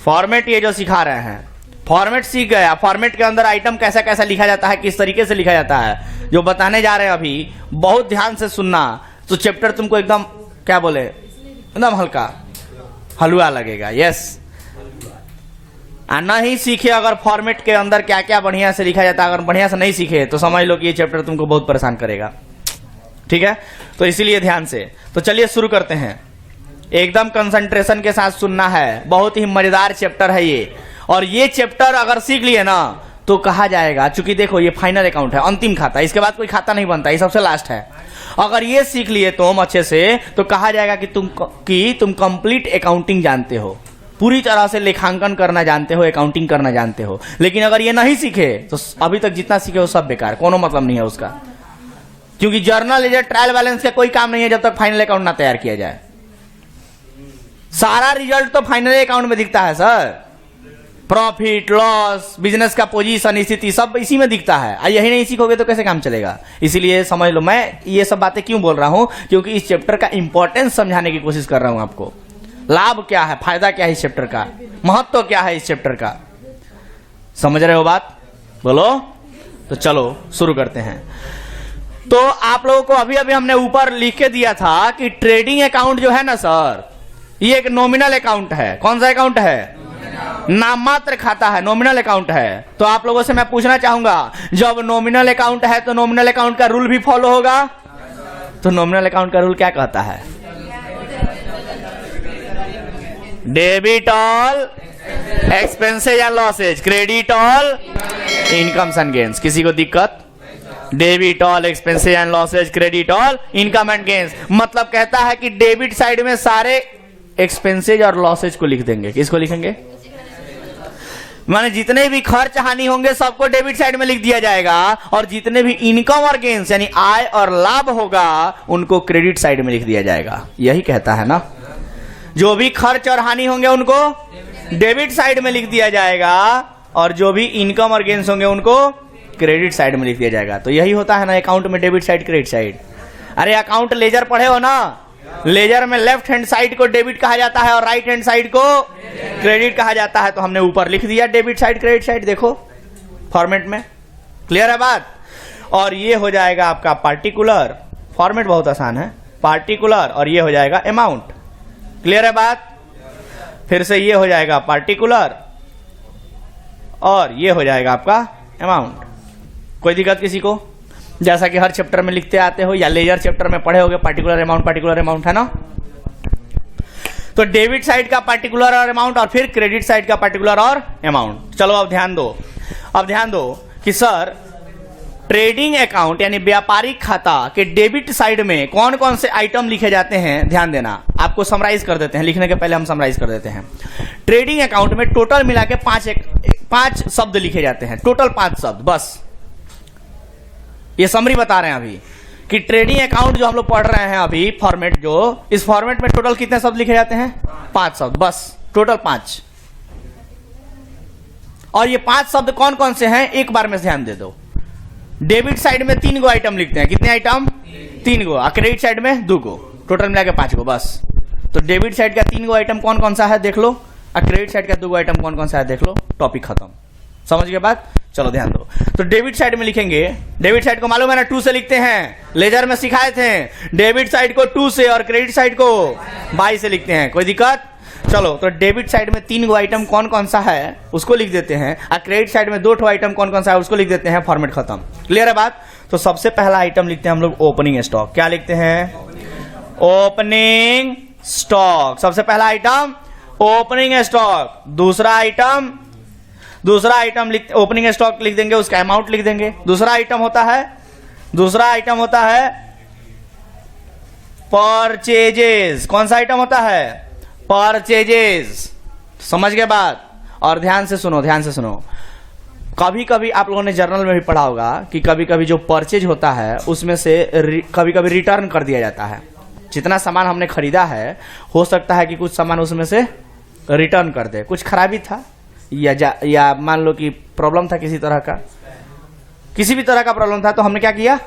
फॉर्मेट ये जो सिखा रहे हैं, फॉर्मेट सीख गए। फॉर्मेट के अंदर आइटम कैसा कैसा लिखा जाता है, किस तरीके से लिखा जाता है, जो बताने जा रहे हैं अभी, बहुत ध्यान से सुनना। तो चैप्टर तुमको एकदम क्या बोले, एकदम हल्का हलवा लगेगा। यस, ना ही सीखे अगर फॉर्मेट के अंदर क्या क्या बढ़िया से लिखा जाता है, अगर बढ़िया से नहीं सीखे तो समझ लो कि ये चैप्टर तुमको बहुत परेशान करेगा। ठीक है, तो इसीलिए ध्यान से। तो चलिए शुरू करते हैं, एकदम कंसंट्रेशन के साथ सुनना है। बहुत ही मजेदार चैप्टर है ये, और ये चैप्टर अगर सीख लिए ना तो कहा जाएगा, चूंकि देखो ये फाइनल अकाउंट है, अंतिम खाता, इसके बाद कोई खाता नहीं बनता, ये सबसे लास्ट है। अगर ये सीख लिए तुम अच्छे से तो कहा जाएगा कि तुम कंप्लीट अकाउंटिंग जानते हो, पूरी तरह से लेखांकन करना जानते हो, अकाउंटिंग करना जानते हो। लेकिन अगर ये नहीं सीखे तो अभी तक जितना सीखे वो सब बेकार, कोनो मतलब नहीं है उसका। क्योंकि जर्नल लेजर ट्रायल बैलेंस का कोई काम नहीं है जब तक फाइनल अकाउंट ना तैयार किया जाए। सारा रिजल्ट तो फाइनल अकाउंट में दिखता है सर, प्रॉफिट लॉस, बिजनेस का पोजीशन, स्थिति सब इसी में दिखता है। यही नहीं सीखोगे तो कैसे काम चलेगा। इसीलिए समझ लो, मैं ये सब बातें क्यों बोल रहा हूं, क्योंकि इस चैप्टर का इंपॉर्टेंस समझाने की कोशिश कर रहा हूं आपको। लाभ क्या है, फायदा क्या है इस चैप्टर का, महत्व क्या है इस चैप्टर का, समझ रहे हो बात? बोलो। तो चलो शुरू करते हैं। तो आप लोगों को अभी अभी हमने ऊपर लिख के दिया था कि ट्रेडिंग अकाउंट जो है ना सर, ये एक नॉमिनल अकाउंट है। कौन सा अकाउंट है? नाम मात्र खाता है, नॉमिनल अकाउंट है। तो आप लोगों से मैं पूछना चाहूंगा, जब नॉमिनल अकाउंट है तो नॉमिनल अकाउंट का रूल भी फॉलो होगा। तो नॉमिनल अकाउंट का रूल क्या कहता है? Debit all expenses and losses, credit all incomes and gains. किसी को दिक्कत? Debit all expenses and losses, credit all income and gains. मतलब कहता है कि डेबिट साइड में सारे एक्सपेंसेज और लॉसेज को लिख देंगे। किसको लिखेंगे? माने जितने भी खर्च हानि होंगे सबको डेबिट साइड में लिख दिया जाएगा, और जितने भी इनकम और गेन्स यानी आय और लाभ होगा उनको क्रेडिट साइड में लिख दिया जाएगा। यही कहता है ना, जो भी खर्च और हानि होंगे उनको डेबिट साइड में लिख दिया जाएगा, और जो भी इनकम और गेन्स होंगे उनको क्रेडिट साइड में लिख दिया जाएगा। तो यही होता है ना अकाउंट में, डेबिट साइड क्रेडिट साइड। अरे अकाउंट लेजर पढ़े हो ना, लेजर में लेफ्ट हैंड साइड को डेबिट कहा जाता है और राइट हैंड साइड को क्रेडिट कहा जाता है। तो हमने ऊपर लिख दिया डेबिट साइड क्रेडिट साइड, देखो फॉर्मेट में। क्लियर है बात? और ये हो जाएगा आपका पार्टिकुलर, फॉर्मेट बहुत आसान है, पार्टिकुलर, और ये हो जाएगा अमाउंट। क्लियर है बात? फिर से ये हो जाएगा पार्टिकुलर और ये हो जाएगा आपका अमाउंट। कोई दिक्कत किसी को? जैसा कि हर चैप्टर में लिखते आते हो या लेजर चैप्टर में पढ़े होगे, पार्टिकुलर अमाउंट है ना। तो डेबिट साइड का पार्टिकुलर और अमाउंट, और फिर क्रेडिट साइड का पार्टिकुलर और अमाउंट। चलो अब ध्यान दो कि सर ट्रेडिंग अकाउंट यानी व्यापारिक खाता के डेबिट साइड में कौन कौन से आइटम लिखे जाते हैं, ध्यान देना। आपको समराइज कर देते हैं, लिखने के पहले हम समराइज कर देते हैं। ट्रेडिंग अकाउंट में टोटल मिला के पांच शब्द लिखे जाते हैं, टोटल 5 शब्द बस। ये समरी बता रहे हैं अभी कि ट्रेडिंग अकाउंट जो हम लोग पढ़ रहे हैं अभी, फॉर्मेट जो, इस फॉर्मेट में टोटल कितने शब्द लिखे जाते हैं? 5 शब्द बस, टोटल 5। और ये 5 शब्द कौन कौन से हैं एक बार में ध्यान दे दो। डेबिट साइड में 3 गो आइटम लिखते हैं। कितने आइटम? 3 गो। और क्रेडिट साइड में 2 गो, टोटल मिला के 5 गो बस। तो डेबिट साइड का 3 गो आइटम कौन कौन सा है देख लो, और क्रेडिट साइड का 2 गो आइटम कौन कौन सा है देख लो, टॉपिक खत्म। समझ गए बात? चलो ध्यान दो। तो डेबिट साइड में लिखेंगे, डेबिट साइड को मालूम है ना 2 से लिखते हैं, लेजर में सिखाए थे। डेबिट साइड को 2 से और क्रेडिट साइड को 22 से लिखते हैं। कोई दिक्कत? चलो, तो डेबिट साइड में 3 गो आइटम कौन कौन सा है उसको लिख देते हैं, और क्रेडिट साइड में 2 ठो आइटम कौन कौन सा है उसको लिख देते हैं। फॉर्मेट खत्म। क्लियर है बात? तो सबसे पहला आइटम लिखते हैं हम लोग ओपनिंग स्टॉक। क्या लिखते हैं? Opening stock. सबसे पहला आइटम ओपनिंग स्टॉक। दूसरा आइटम ओपनिंग स्टॉक लिख देंगे, उसका अमाउंट लिख देंगे। दूसरा आइटम होता है परचेजेस। कौन सा आइटम होता है? परचेजेस। समझ गए बात? और ध्यान से सुनो। कभी कभी आप लोगों ने जर्नल में भी पढ़ा होगा कि कभी कभी जो परचेज होता है उसमें से कभी कभी रिटर्न कर दिया जाता है। जितना सामान हमने खरीदा है, हो सकता है कि कुछ सामान उसमें से रिटर्न कर दे, कुछ खराबी था या मान लो कि प्रॉब्लम था किसी भी तरह का प्रॉब्लम था, तो हमने क्या किया?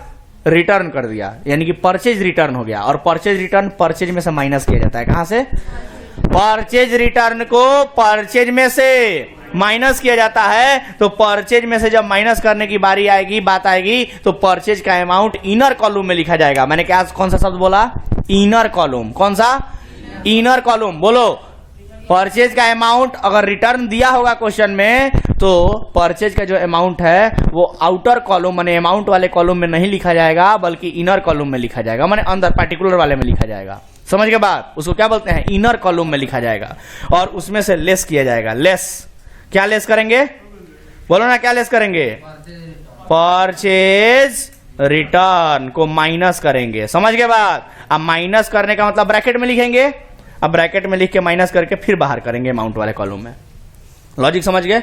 रिटर्न कर दिया, यानी कि परचेज रिटर्न हो गया। और परचेज रिटर्न परचेज में से माइनस किया जाता है। कहां से? परचेज रिटर्न को परचेज में से माइनस किया जाता है। तो परचेज में से जब माइनस करने की बात आएगी तो परचेज का अमाउंट इनर कॉलम में लिखा जाएगा। मैंने क्या कौन सा शब्द बोला? Inner column. कौन सा? Inner column. बोलो। परचेज का अमाउंट अगर रिटर्न दिया होगा क्वेश्चन में, तो परचेज का जो अमाउंट है वो आउटर कॉलम माने अमाउंट वाले कॉलम में नहीं लिखा जाएगा, बल्कि इनर कॉलम में लिखा जाएगा, माने अंदर पार्टिकुलर वाले में लिखा जाएगा। समझ के बात? उसको क्या बोलते हैं? इनर कॉलम में लिखा जाएगा, और उसमें से लेस किया जाएगा। लेस क्या लेस करेंगे? बोलो ना, क्या लेस करेंगे? परचेज रिटर्न को माइनस करेंगे। समझ गए बात? अब माइनस करने का मतलब ब्रैकेट में लिखेंगे, अब ब्रैकेट में लिख के माइनस करके फिर बाहर करेंगे अमाउंट वाले कॉलम में। लॉजिक समझ गए?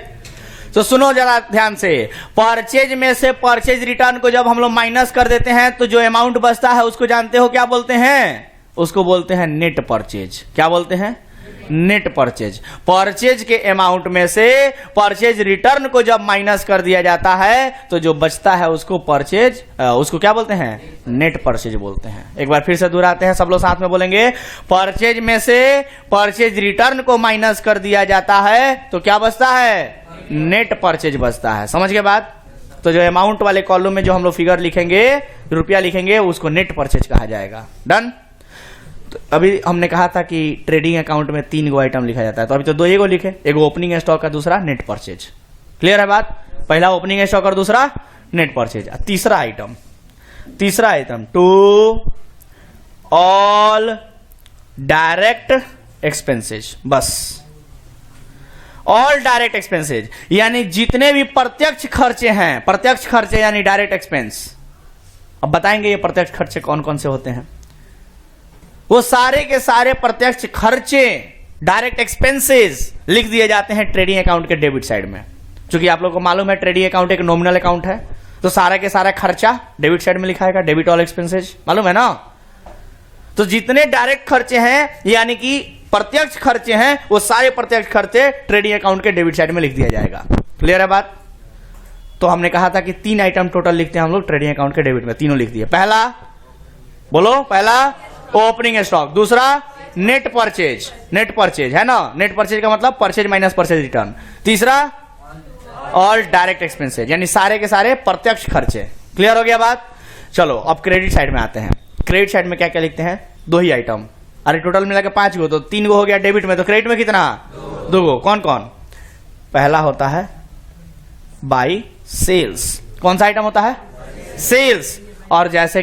तो सुनो जरा ध्यान से। परचेज में से परचेज रिटर्न को जब हम लोग माइनस कर देते हैं तो जो अमाउंट बचता है उसको जानते हो क्या बोलते हैं? उसको बोलते हैं नेट परचेज। क्या बोलते हैं? Net purchase. परचेज के अमाउंट में से परचेज रिटर्न को जब माइनस कर दिया जाता है तो जो बचता है उसको परचेज, उसको क्या बोलते हैं? नेट परचेज बोलते हैं। एक बार फिर से दोहराते हैं, सब लोग साथ में बोलेंगे। परचेज में से परचेज रिटर्न को माइनस कर दिया जाता है तो क्या बचता है? नेट परचेज बचता है। समझ गए बात? तो जो अमाउंट वाले कॉलम में जो हम लोग फिगर लिखेंगे, रुपया लिखेंगे, उसको नेट परचेज कहा जाएगा। डन। तो अभी हमने कहा था कि ट्रेडिंग अकाउंट में 3 गो आइटम लिखा जाता है, तो अभी तो 2 ही गो लिखे, एक ओपनिंग स्टॉक का, दूसरा नेट परचेज। क्लियर है बात? पहला ओपनिंग स्टॉक और दूसरा नेट परचेज। तीसरा item to all direct expenses. बस ऑल डायरेक्ट एक्सपेंसेज यानी जितने भी प्रत्यक्ष खर्चे हैं, प्रत्यक्ष खर्चे यानी डायरेक्ट एक्सपेंस। अब बताएंगे ये प्रत्यक्ष खर्चे कौन कौन से होते हैं। वो सारे के सारे प्रत्यक्ष खर्चे, डायरेक्ट एक्सपेंसेस लिख दिए जाते हैं ट्रेडिंग अकाउंट के डेबिट साइड में। क्योंकि आप लोगों को मालूम है ट्रेडिंग अकाउंट एक नॉमिनल अकाउंट है, तो सारा के सारा खर्चा डेबिट साइड में लिखा है, डेबिट ऑल एक्सपेंसेज, मालूम है ना? तो जितने डायरेक्ट खर्चे हैं यानी कि प्रत्यक्ष खर्चे हैं, वो सारे प्रत्यक्ष खर्चे ट्रेडिंग अकाउंट के डेबिट साइड में लिख दिया जाएगा। क्लियर है बात? तो हमने कहा था कि 3 आइटम टोटल लिखते हैं हम लोग ट्रेडिंग अकाउंट के डेबिट में, तीनों लिख दिए। पहला बोलो, पहला ओपनिंग स्टॉक, दूसरा नेट परचेज है ना, नेट परचेज का मतलब परचेज माइनस परचेज रिटर्न, तीसरा ऑल डायरेक्ट एक्सपेंसेज यानी सारे के सारे प्रत्यक्ष खर्चे। क्लियर हो गया बात? चलो अब क्रेडिट साइड में आते हैं। क्रेडिट साइड में क्या क्या लिखते हैं? 2 ही आइटम। अरे टोटल मिला के 5 गो, तो 3 गो हो गया डेबिट में, तो क्रेडिट में कितना? 2 गो। कौन कौन? पहला होता है बाई सेल्स। कौन सा आइटम होता है? सेल्स। और जैसे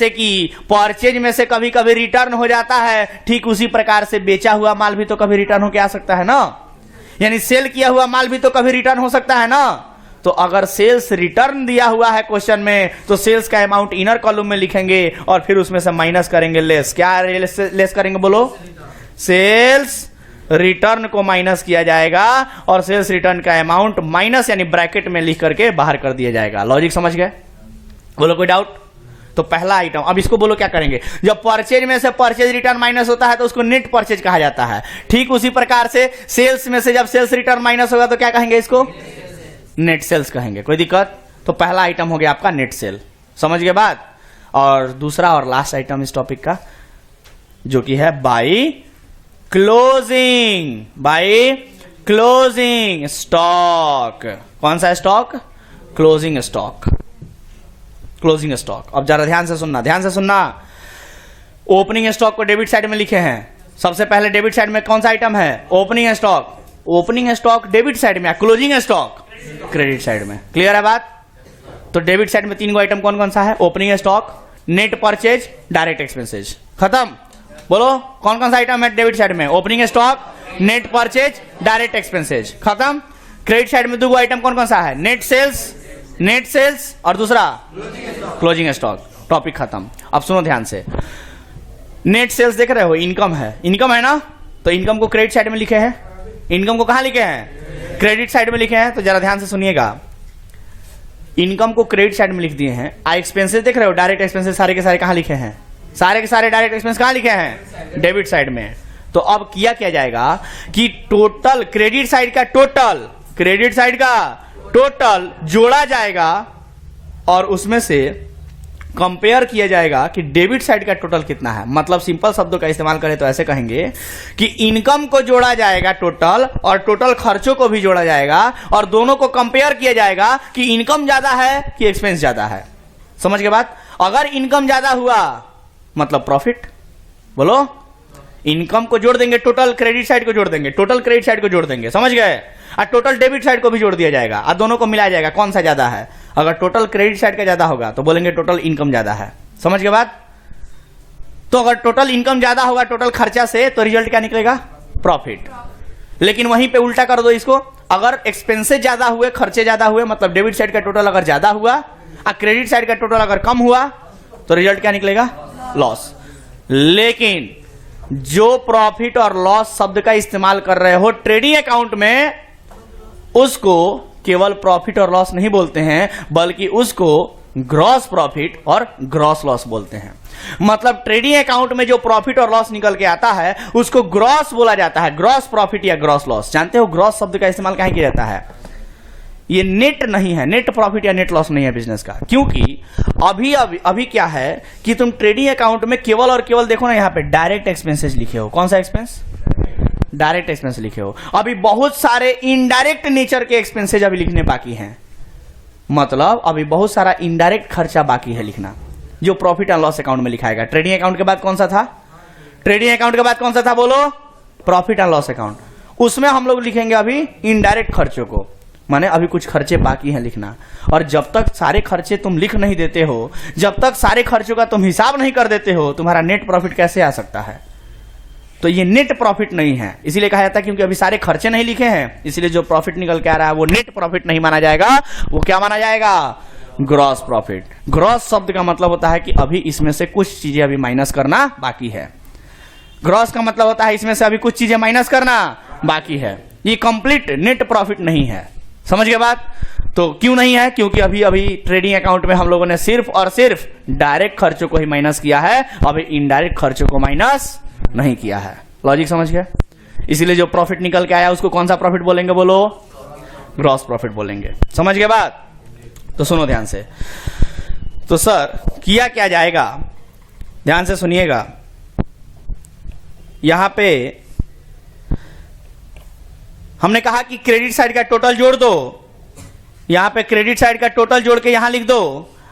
कि परचेज में से कभी कभी रिटर्न हो जाता है, ठीक उसी प्रकार से बेचा हुआ माल भी तो कभी रिटर्न होके आ सकता है ना, यानी सेल किया हुआ माल भी तो कभी रिटर्न हो सकता है ना। तो अगर सेल्स रिटर्न दिया हुआ है क्वेश्चन में, तो सेल्स का अमाउंट इनर कॉलम में लिखेंगे और फिर उसमें से माइनस करेंगे लेस। क्या लेस करेंगे बोलो? सेल्स रिटर्न को माइनस किया जाएगा और सेल्स रिटर्न का अमाउंट माइनस यानी ब्रैकेट में लिख करके बाहर कर दिया जाएगा। लॉजिक समझ गए? बोलो कोई डाउट? तो पहला आइटम, अब इसको बोलो क्या करेंगे? जब परचेज में से परचेज रिटर्न माइनस होता है तो उसको नेट परचेज कहा जाता है। ठीक उसी प्रकार से सेल्स में से जब सेल्स रिटर्न माइनस होगा तो क्या कहेंगे? इसको नेट सेल्स कहेंगे। कोई दिक्कत? तो पहला आइटम हो गया आपका नेट सेल। समझ गए बात? और दूसरा और लास्ट आइटम इस टॉपिक का जो कि है बाई क्लोजिंग स्टॉक। कौन सा स्टॉक? Closing stock. अब जरा ध्यान से सुनना। ओपनिंग स्टॉक को डेबिट साइड में लिखे हैं। सबसे पहले डेबिट साइड में कौन सा आइटम है? ओपनिंग स्टॉक डेबिट साइड में, क्लोजिंग स्टॉक क्रेडिट साइड में। क्लियर है बात? तो डेबिट साइड में 3 गो आइटम कौन कौन सा है? Opening stock, net purchase, direct expenses. खत्म। बोलो कौन कौन सा आइटम है डेबिट साइड में? Opening stock, net purchase, direct expenses. खत्म। क्रेडिट साइड में 2 गो आइटम कौन कौन सा है? नेट सेल्स और दूसरा क्लोजिंग स्टॉक। टॉपिक खत्म। अब सुनो ध्यान से। नेट सेल्स देख रहे हो? इनकम है ना, तो इनकम को क्रेडिट साइड में लिखे हैं। इनकम को कहां लिखे हैं? क्रेडिट साइड में लिखे हैं। तो जरा ध्यान से सुनिएगा, इनकम को क्रेडिट साइड में लिख दिए हैं। एक्सपेंसेस देख रहे हो? डायरेक्ट एक्सपेंसेस सारे के सारे कहां लिखे हैं? सारे के सारे डायरेक्ट एक्सपेंस कहां लिखे हैं? डेबिट साइड में। तो अब किया जाएगा कि टोटल क्रेडिट साइड का टोटल जोड़ा जाएगा और उसमें से कंपेयर किया जाएगा कि डेबिट साइड का टोटल कितना है। मतलब सिंपल शब्दों का इस्तेमाल करें तो ऐसे कहेंगे कि इनकम को जोड़ा जाएगा टोटल, और टोटल खर्चों को भी जोड़ा जाएगा, और दोनों को कंपेयर किया जाएगा कि इनकम ज्यादा है कि एक्सपेंस ज्यादा है। समझ के बात? अगर इनकम ज्यादा हुआ मतलब प्रॉफिट। बोलो, इनकम को जोड़ देंगे, टोटल क्रेडिट साइड को जोड़ देंगे, समझ गए? और टोटल डेबिट साइड को भी जोड़ दिया जाएगा और दोनों को मिलाया जाएगा कौन सा ज्यादा है। अगर टोटल क्रेडिट साइड का ज्यादा होगा तो बोलेंगे टोटल इनकम ज्यादा है। समझ के बात? तो अगर टोटल इनकम ज्यादा होगा टोटल खर्चा से, तो रिजल्ट क्या निकलेगा? प्रॉफिट। लेकिन वहीं पे उल्टा कर दो इसको, अगर एक्सपेंसेस ज्यादा हुए, खर्चे ज्यादा हुए, मतलब डेबिट साइड का टोटल अगर ज्यादा हुआ और क्रेडिट साइड का टोटल अगर कम हुआ, तो रिजल्ट क्या निकलेगा? लॉस। लेकिन जो प्रॉफिट और लॉस शब्द का इस्तेमाल कर रहे हो ट्रेडिंग अकाउंट में, उसको केवल प्रॉफिट और लॉस नहीं बोलते हैं, बल्कि उसको ग्रॉस प्रॉफिट और ग्रॉस लॉस बोलते हैं। मतलब ट्रेडिंग अकाउंट में जो प्रॉफिट और लॉस निकल के आता है उसको ग्रॉस बोला जाता है, ग्रॉस प्रॉफिट या ग्रॉस लॉस। जानते हो ग्रॉस शब्द का इस्तेमाल कहां किया जाता है? ये नेट नहीं है, नेट प्रॉफिट या नेट लॉस नहीं है बिजनेस का। क्योंकि अभी क्या है कि तुम ट्रेडिंग अकाउंट में केवल और केवल देखो ना, यहां पे डायरेक्ट एक्सपेंसेस लिखे हो। कौन सा एक्सपेंस? डायरेक्ट एक्सपेंस लिखे हो। अभी बहुत सारे इनडायरेक्ट नेचर के एक्सपेंसेज अभी लिखने बाकी हैं। मतलब अभी बहुत सारा इनडायरेक्ट खर्चा बाकी है लिखना, जो प्रॉफिट एंड लॉस अकाउंट में लिखाएगा। ट्रेडिंग अकाउंट के बाद कौन सा था? ट्रेडिंग अकाउंट के बाद कौन सा था बोलो? Profit and loss account. उसमें हम लोग लिखेंगे अभी इनडायरेक्ट खर्चों को, माने अभी कुछ खर्चे बाकी हैं लिखना। और जब तक सारे खर्चे तुम लिख नहीं देते हो, जब तक सारे खर्चों का तुम हिसाब नहीं कर देते हो, तुम्हारा नेट प्रॉफिट कैसे आ सकता है? तो ये नेट प्रॉफिट नहीं है, इसीलिए कहा जाता है क्योंकि अभी सारे खर्चे नहीं लिखे हैं, इसलिए जो प्रॉफिट निकल के आ रहा है वो नेट प्रॉफिट नहीं माना जाएगा, वो क्या माना जाएगा? Gross profit. ग्रॉस शब्द का मतलब होता है कि अभी इसमें से कुछ चीजें अभी माइनस करना बाकी है। ग्रॉस का मतलब होता है इसमें से अभी कुछ चीजें माइनस करना बाकी है। ये कंप्लीट नेट प्रॉफिट नहीं है। समझ गए बात? तो क्यों नहीं है? क्योंकि अभी ट्रेडिंग अकाउंट में हम लोगों ने सिर्फ और सिर्फ डायरेक्ट खर्चों को ही माइनस किया है, अभी इनडायरेक्ट खर्चों को माइनस नहीं किया है। लॉजिक समझ गए? इसीलिए जो प्रॉफिट निकल के आया उसको कौन सा प्रॉफिट बोलेंगे बोलो? ग्रॉस प्रॉफिट बोलेंगे। समझ गए बात? तो सुनो ध्यान से। तो सर किया क्या जाएगा, ध्यान से सुनिएगा। यहां पे हमने कहा कि क्रेडिट साइड का टोटल जोड़ दो, यहां पे क्रेडिट साइड का टोटल जोड़ के यहां लिख दो,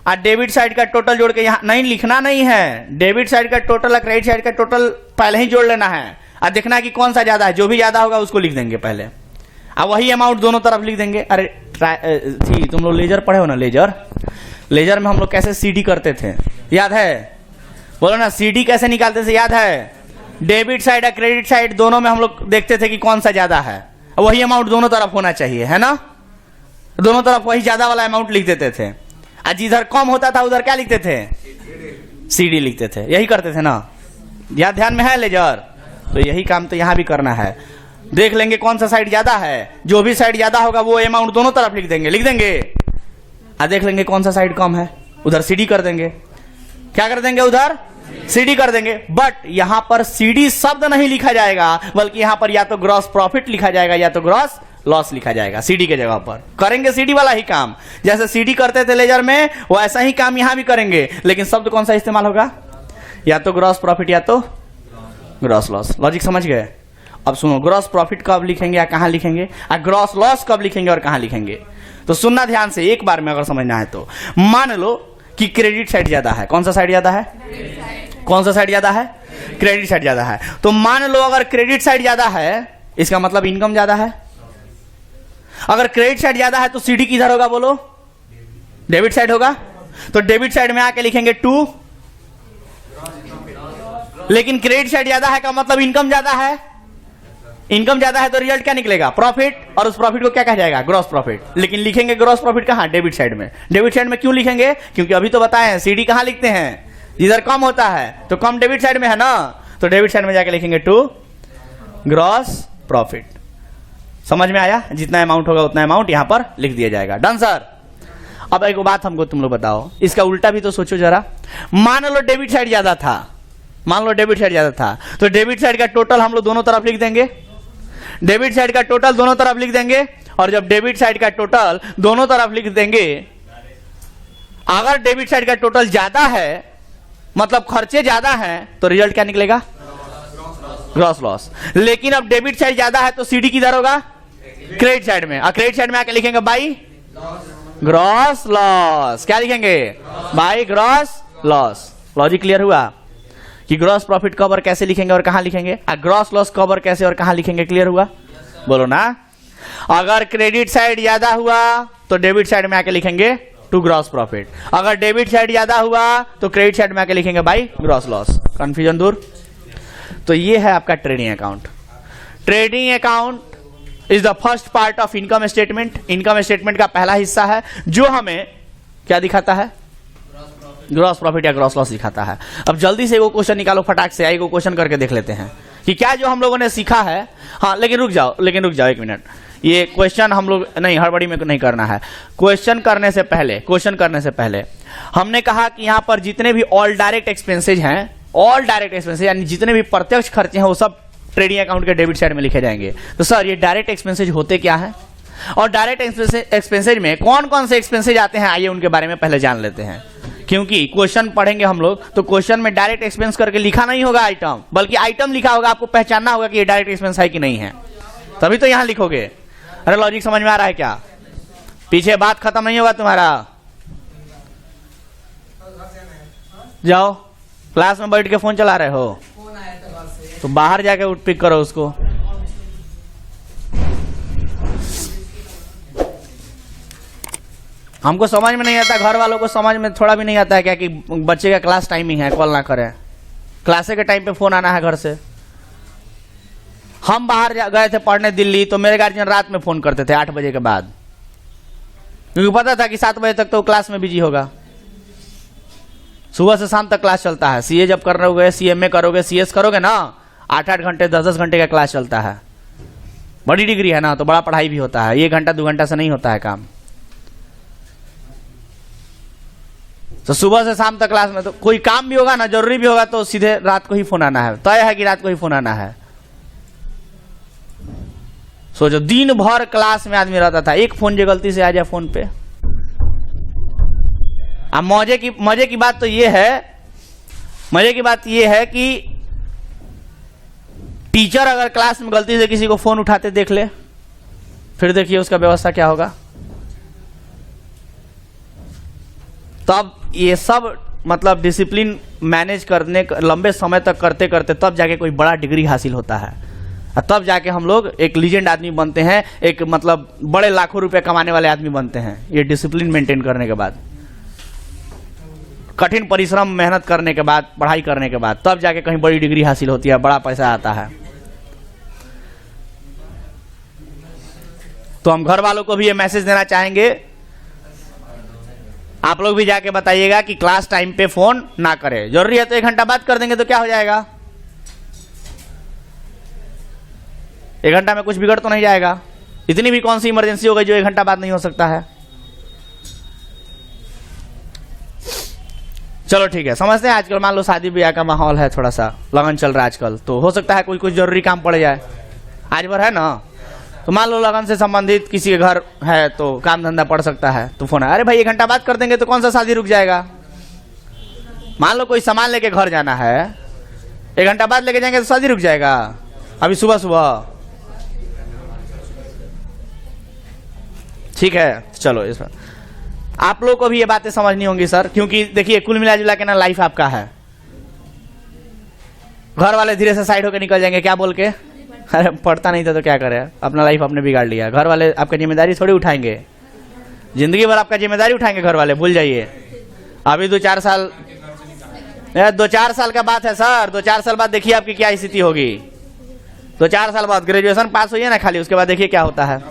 और डेबिट साइड का टोटल जोड़ के यहां नहीं लिखना नहीं है। डेबिट साइड का टोटल और क्रेडिट साइड का टोटल पहले ही जोड़ लेना है और देखना है कि कौन सा ज्यादा है। जो भी ज्यादा होगा उसको लिख देंगे पहले, अब वही अमाउंट दोनों तरफ लिख देंगे। अरे तुम लोग लेजर पढ़े हो ना? लेजर में हम लोग कैसे सीडी करते थे, याद है? बोलो ना, सीडी कैसे निकालते थे, याद है? डेबिट साइड और क्रेडिट साइड दोनों में हम लोग देखते थे कि कौन सा ज्यादा है, वही अमाउंट दोनों तरफ होना चाहिए, है ना? दोनों तरफ वही ज्यादा वाला अमाउंट लिख देते थे, और जिधर कम होता था उधर क्या लिखते थे? सीडी लिखते थे। यही करते थे ना? याद, ध्यान में है लेजर? तो यही काम तो यहां भी करना है। देख लेंगे कौन सा साइड ज्यादा है, जो भी साइड ज्यादा होगा वो अमाउंट दोनों तरफ लिख देंगे। और देख लेंगे कौन सा साइड कम है, उधर सीडी कर देंगे। क्या कर देंगे? उधर सीडी कर देंगे। बट यहां पर सीडी शब्द नहीं लिखा जाएगा, बल्कि यहां पर या तो ग्रॉस प्रॉफिट लिखा जाएगा या तो ग्रॉस लॉस लिखा जाएगा। सीडी के जगह पर करेंगे सीडी वाला ही काम। जैसे सीडी करते थे लेजर में, वो ऐसा ही काम यहां भी करेंगे, लेकिन शब्द कौन सा इस्तेमाल होगा? या तो ग्रॉस प्रॉफिट या तो ग्रॉस लॉस। लॉजिक समझ गए? अब सुनो, ग्रॉस प्रॉफिट कब लिखेंगे या कहां लिखेंगे, और ग्रॉस लॉस कब लिखेंगे और कहां लिखेंगे? तो सुनना ध्यान से, एक बार में अगर समझना है तो। मान लो कि क्रेडिट साइड ज्यादा है। कौन सा साइड ज्यादा है? कौन सा साइड ज्यादा है? क्रेडिट साइड ज्यादा है। तो मान लो अगर क्रेडिट साइड ज्यादा है, इसका मतलब इनकम ज्यादा है। अगर क्रेडिट साइड ज्यादा है तो सीडी किधर होगा बोलो? डेबिट साइड होगा। तो डेबिट साइड में आके लिखेंगे 2, लेकिन क्रेडिट साइड ज्यादा है का मतलब इनकम ज्यादा है। इनकम ज्यादा है तो रिजल्ट क्या निकलेगा? प्रॉफिट। और उस प्रॉफिट को क्या कहा जाएगा? Gross profit. लेकिन लिखेंगे ग्रॉस प्रॉफिट कहां? डेबिट साइड में। डेबिट साइड में क्यों लिखेंगे? क्योंकि अभी तो बताए हैं सीडी कहां लिखते हैं? जिधर कम होता है, तो कम डेबिट साइड में है ना, तो डेबिट साइड में जाके लिखेंगे 2 ग्रॉस प्रॉफिट। समझ में आया? जितना अमाउंट होगा उतना अमाउंट यहां पर लिख दिया जाएगा। Done sir? अब एक बात हमको तुम लोग बताओ, इसका उल्टा भी तो सोचो जरा। मान लो डेबिट साइड ज्यादा था, मान लो डेबिट साइड ज्यादा था, तो डेबिट साइड का टोटल हम लोग दोनों तरफ लिख देंगे। डेबिट साइड का टोटल दोनों तरफ लिख देंगे, और जब डेबिट साइड का टोटल दोनों तरफ लिख देंगे, अगर डेबिट साइड का टोटल ज्यादा है, मतलब खर्चे ज्यादा हैं, तो रिजल्ट क्या निकलेगा? Gross loss. लेकिन अब डेबिट साइड ज्यादा है तो सीडी किधर होगा? क्रेडिट साइड में। और क्रेडिट साइड में आके लिखेंगे बाई ग्रॉस लॉस। क्या लिखेंगे? By gross loss. Logic clear हुआ कि ग्रॉस प्रॉफिट कब और कैसे लिखेंगे और कहां लिखेंगे, और ग्रॉस लॉस कब और कैसे और कहां लिखेंगे? क्लियर हुआ? बोलो ना। अगर क्रेडिट साइड ज्यादा हुआ तो डेबिट साइड में आके लिखेंगे 2 ग्रॉस प्रॉफिट। अगर डेबिट साइड ज्यादा हुआ तो क्रेडिट साइड में आके लिखेंगे बाई ग्रॉस लॉस। कंफ्यूजन दूर? तो ये है आपका trading account. Trading account is the first part of income statement. Income statement का पहला हिस्सा है जो हमें क्या दिखाता है? ग्रॉस प्रॉफिट या ग्रॉस लॉस दिखाता है। अब जल्दी से वो क्वेश्चन निकालो फटाक से, आइए वो क्वेश्चन करके देख लेते हैं कि क्या जो हम लोगों ने सीखा है। हाँ लेकिन रुक जाओ एक मिनट। ये क्वेश्चन हम लोग नहीं हड़बड़ी में नहीं करना है। क्वेश्चन करने से पहले हमने कहा कि यहाँ पर जितने भी ऑल डायरेक्ट एक्सपेंसेज हैं, ऑल डायरेक्ट एक्सपेंसेज यानी जितने भी प्रत्यक्ष खर्चे हैं वो सब ट्रेडिंग अकाउंट के डेबिट साइड में लिखे जाएंगे। तो सर ये डायरेक्ट एक्सपेंसेज होते क्या है और डायरेक्ट एक्सपेंसेज में कौन कौन से एक्सपेंसेज आते हैं, आइए उनके बारे में पहले जान लेते हैं। क्योंकि क्वेश्चन पढ़ेंगे हम लोग तो क्वेश्चन में डायरेक्ट एक्सपेंस करके लिखा नहीं होगा आइटम, बल्कि आइटम लिखा होगा, आपको पहचानना होगा कि ये डायरेक्ट एक्सपेंस है कि नहीं है, तभी तो यहां लिखोगे। अरे लॉजिक समझ में आ रहा है क्या? पीछे बात खत्म नहीं होगा तुम्हारा। जाओ क्लास में बैठ के फोन चला रहे हो तो बाहर जाके उठ पिक करो उसको। हमको समझ में नहीं आता, घर वालों को समझ में थोड़ा भी नहीं आता है क्या कि बच्चे का क्लास टाइमिंग है, कॉल ना करें। क्लासे के टाइम पे फोन आना है घर से। हम बाहर गए थे पढ़ने दिल्ली तो मेरे गार्जियन रात में फोन करते थे 8 बजे के बाद, क्योंकि पता था कि 7 बजे तक तो क्लास में बिजी होगा। सुबह से शाम तक क्लास चलता है। सीए जब कर रहे हो, सीएमए करोगे, सीएस करोगे ना, 8-8 घंटे 10-10 घंटे का क्लास चलता है। बड़ी डिग्री है ना तो बड़ा पढ़ाई भी होता है, 1 घंटा 2 घंटा से नहीं होता है काम। तो सुबह से शाम तक क्लास में तो कोई काम भी होगा ना, जरूरी भी होगा तो सीधे रात को ही फोन आना है, तय है कि रात को ही फोन आना है। सोचो दिन भर क्लास में आदमी रहता था, एक फोन जो गलती से आ जाए फोन पे। अब मजे की बात तो ये है कि टीचर अगर क्लास में गलती से किसी को फोन उठाते देख ले, फिर देखिए उसका व्यवस्था क्या होगा। तब ये सब मतलब डिसिप्लिन मैनेज करने लंबे समय तक करते करते तब जाके कोई बड़ा डिग्री हासिल होता है, तब जाके हम लोग एक लीजेंड आदमी बनते हैं, एक मतलब बड़े लाखों रुपए कमाने वाले आदमी बनते हैं। ये डिसिप्लिन मेंटेन करने के बाद, कठिन परिश्रम मेहनत करने के बाद, पढ़ाई करने के बाद तब जाके कहीं बड़ी डिग्री हासिल होती है, बड़ा पैसा आता है। तो हम घर वालों को भी ये मैसेज देना चाहेंगे, आप लोग भी जाके बताइएगा कि क्लास टाइम पे फोन ना करें। जरूरी है तो 1 घंटा बात कर देंगे तो क्या हो जाएगा, 1 घंटा में कुछ बिगड़ तो नहीं जाएगा। इतनी भी कौन सी इमरजेंसी हो गई जो 1 घंटा बात नहीं हो सकता है। चलो ठीक है, समझते हैं। आजकल मान लो शादी ब्याह का माहौल है, थोड़ा सा लगन चल रहा है आजकल, तो हो सकता है कोई कुछ जरूरी काम पड़ जाए। आज भर है ना, तो मान लो लगन से संबंधित किसी के घर है तो काम धंधा पड़ सकता है, तो फोन है, अरे भाई 1 घंटा बात कर देंगे तो कौन सा शादी रुक जाएगा। मान लो कोई सामान लेके घर जाना है, 1 घंटा बाद लेके जाएंगे तो शादी रुक जाएगा। अभी सुबह सुबह ठीक है। चलो इस पर आप लोग को भी ये बातें समझनी होंगी सर, क्योंकि देखिए कुल मिला जुला के ना लाइफ आपका है। घर वाले धीरे से साइड होकर निकल जाएंगे क्या बोल के, अरे पढ़ता नहीं था तो क्या करे, अपना लाइफ आपने बिगाड़ लिया। घर वाले आपका जिम्मेदारी थोड़ी उठाएंगे, जिंदगी भर आपका जिम्मेदारी उठाएंगे घर वाले, भूल जाइए। अभी 2-4 साल 2-4 साल का बात है सर, 2-4 साल बाद देखिए आपकी क्या स्थिति होगी। 2-4 साल बाद ग्रेजुएशन पास हुई है ना खाली, उसके बाद देखिए क्या होता है।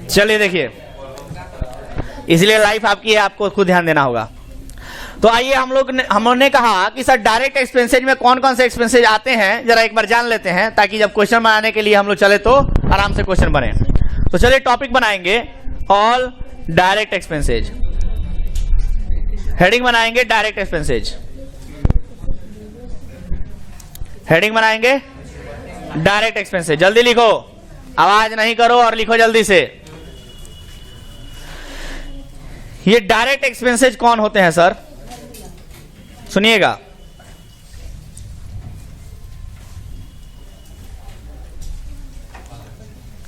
चलिए देखिए, इसलिए लाइफ आपकी है, आपको खुद ध्यान देना होगा। तो आइए हमने कहा कि सर डायरेक्ट एक्सपेंसेज में कौन कौन से एक्सपेंसेज आते हैं जरा एक बार जान लेते हैं, ताकि जब क्वेश्चन बनाने के लिए हम लोग चले तो आराम से क्वेश्चन बने। तो चलिए टॉपिक बनाएंगे ऑल डायरेक्ट एक्सपेंसेज, हेडिंग बनाएंगे डायरेक्ट एक्सपेंसेज, हेडिंग बनाएंगे डायरेक्ट एक्सपेंसेज। जल्दी लिखो, आवाज नहीं करो और लिखो जल्दी से। ये डायरेक्ट एक्सपेंसेज कौन होते हैं सर, सुनिएगा।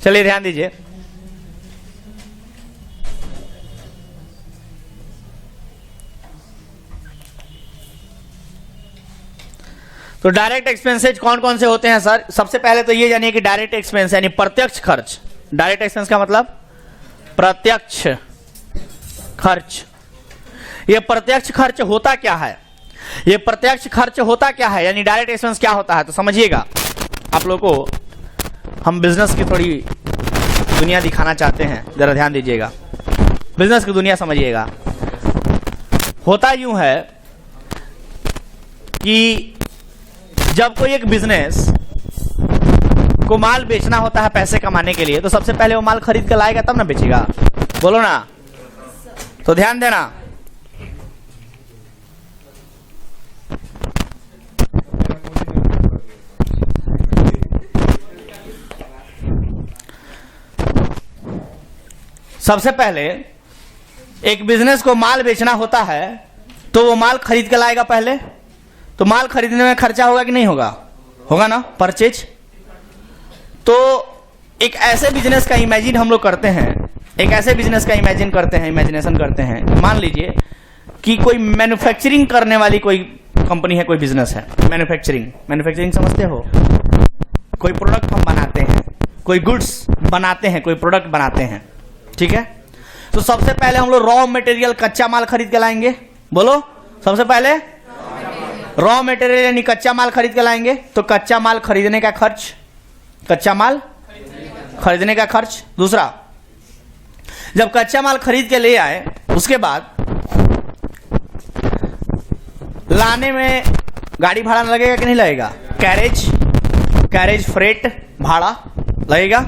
चलिए ध्यान दीजिए। तो डायरेक्ट एक्सपेंसेज कौन कौन से होते हैं सर? सबसे पहले तो ये जानिए कि डायरेक्ट एक्सपेंस यानी प्रत्यक्ष खर्च। डायरेक्ट एक्सपेंस का मतलब प्रत्यक्ष खर्च। ये प्रत्यक्ष खर्च होता क्या है, ये प्रत्यक्ष खर्च होता क्या है, यानी डायरेक्ट एक्सपेंस क्या होता है, तो समझिएगा। आप लोगों को हम बिजनेस की थोड़ी दुनिया दिखाना चाहते हैं, जरा ध्यान दीजिएगा, बिजनेस की दुनिया समझिएगा। होता यूं है कि जब कोई एक बिजनेस को माल बेचना होता है पैसे कमाने के लिए, तो सबसे पहले वो माल खरीद के लाएगा तब ना बेचेगा, बोलो ना। तो ध्यान देना, सबसे पहले एक बिजनेस को माल बेचना होता है तो वो माल खरीद के लाएगा पहले। तो माल खरीदने में खर्चा होगा कि नहीं होगा? होगा ना, परचेज। तो एक ऐसे बिजनेस का इमेजिन हम लोग करते हैं, एक ऐसे बिजनेस का इमेजिन करते हैं, इमेजिनेशन करते हैं। मान लीजिए कि कोई मैन्युफैक्चरिंग करने वाली कोई कंपनी है, कोई बिजनेस है, मैन्युफैक्चरिंग समझते हो? कोई प्रोडक्ट हम बनाते हैं, कोई गुड्स बनाते हैं, कोई प्रोडक्ट बनाते हैं, ठीक है। तो सबसे पहले हम लोग रॉ मटेरियल कच्चा माल खरीद के लाएंगे, बोलो। सबसे पहले रॉ मटेरियल यानी कच्चा माल खरीद के लाएंगे। तो कच्चा माल खरीदने का खर्च, कच्चा माल खरीदने का खर्च। दूसरा, जब कच्चा माल खरीद के ले आए उसके बाद लाने में गाड़ी भाड़ा लगेगा कि नहीं लगेगा? कैरेज फ्रेट भाड़ा लगेगा,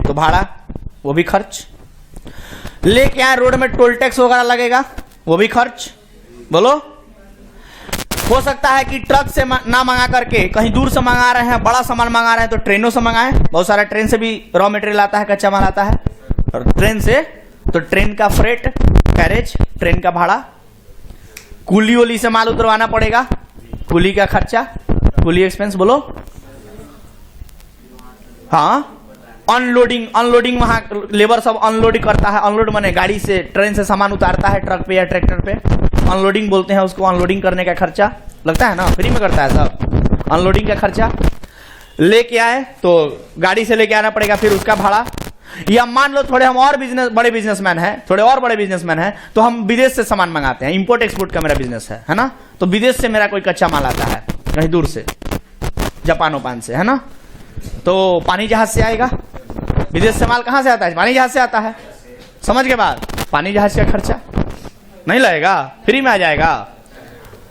तो भाड़ा वो भी खर्च। लेके आए रोड में टोल टैक्स वगैरह लगेगा, वो भी खर्च, बोलो। हो सकता है कि ट्रक से ना मंगा करके कहीं दूर से मंगा रहे हैं, बड़ा सामान मंगा रहे हैं, तो ट्रेनों से मंगाएं। बहुत सारा ट्रेन से भी रॉ मटेरियल आता है, कच्चा माल आता है। और ट्रेन से तो ट्रेन का फ्रेट, कैरेज, ट्रेन का भाड़ा। कुली वली से माल उतरवाना पड़ेगा, कुली का खर्चा, कुली एक्सपेंस, बोलो। हाँ, अनलोडिंग वहां लेबर सब अनलोड करता है। अनलोड माने गाड़ी से, ट्रेन से सामान उतारता है ट्रक पे या ट्रैक्टर पे, अनलोडिंग बोलते हैं उसको। अनलोडिंग करने का खर्चा लगता है ना, फ्री में करता है सब। अनलोडिंग का खर्चा। लेके आए तो गाड़ी से लेके आना पड़ेगा, फिर उसका भाड़ा। या मान लो थोड़े हम और बड़े बिजनेसमैन हैं, तो हम विदेश से सामान मंगाते हैं, इंपोर्ट एक्सपोर्ट का मेरा बिजनेस है ना। तो विदेश से मेरा कोई कच्चा माल आता है कहीं दूर से, जापान ओपान से, है ना। तो पानी जहाज से आएगा। विदेश से माल कहां से आता है? पानी जहाज से आता है। समझ के बाद पानी जहाज का खर्चा नहीं लगेगा, फ्री में आ जाएगा।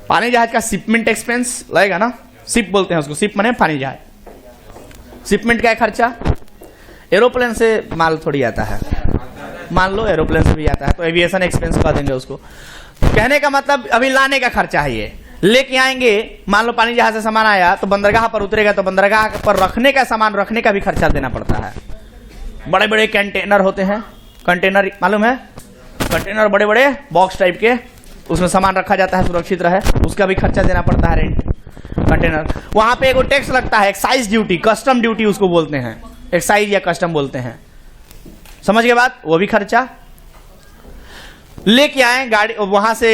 पानी जहाज का शिपमेंट एक्सपेंस लगेगा ना, शिप बोलते हैं उसको, शिप माने पानी जहाज। शिपमेंट का खर्चा। एरोप्लेन से माल थोड़ी आता है, मान लो एरोप्लेन से भी आता है, तो एविएशन एक्सपेंस कह देंगे उसको। कहने का मतलब अभी लाने का खर्चा है ये। लेके आएंगे, मान लो पानी जहाज से सामान आया तो बंदरगाह पर उतरेगा, तो बंदरगाह पर रखने का सामान, रखने का भी खर्चा देना पड़ता है। बड़े बड़े कंटेनर होते हैं, कंटेनर मालूम है? कंटेनर बड़े बड़े बॉक्स टाइप के, उसमें सामान रखा जाता है सुरक्षित रहे, उसका भी खर्चा देना पड़ता है, रेंट। कंटेनर वहां पे एगो टैक्स लगता है, एक्साइज ड्यूटी, कस्टम ड्यूटी उसको बोलते हैं, एक्साइज या कस्टम बोलते हैं। समझ के बाद वो भी खर्चा। लेके आए गाड़ी, वहां से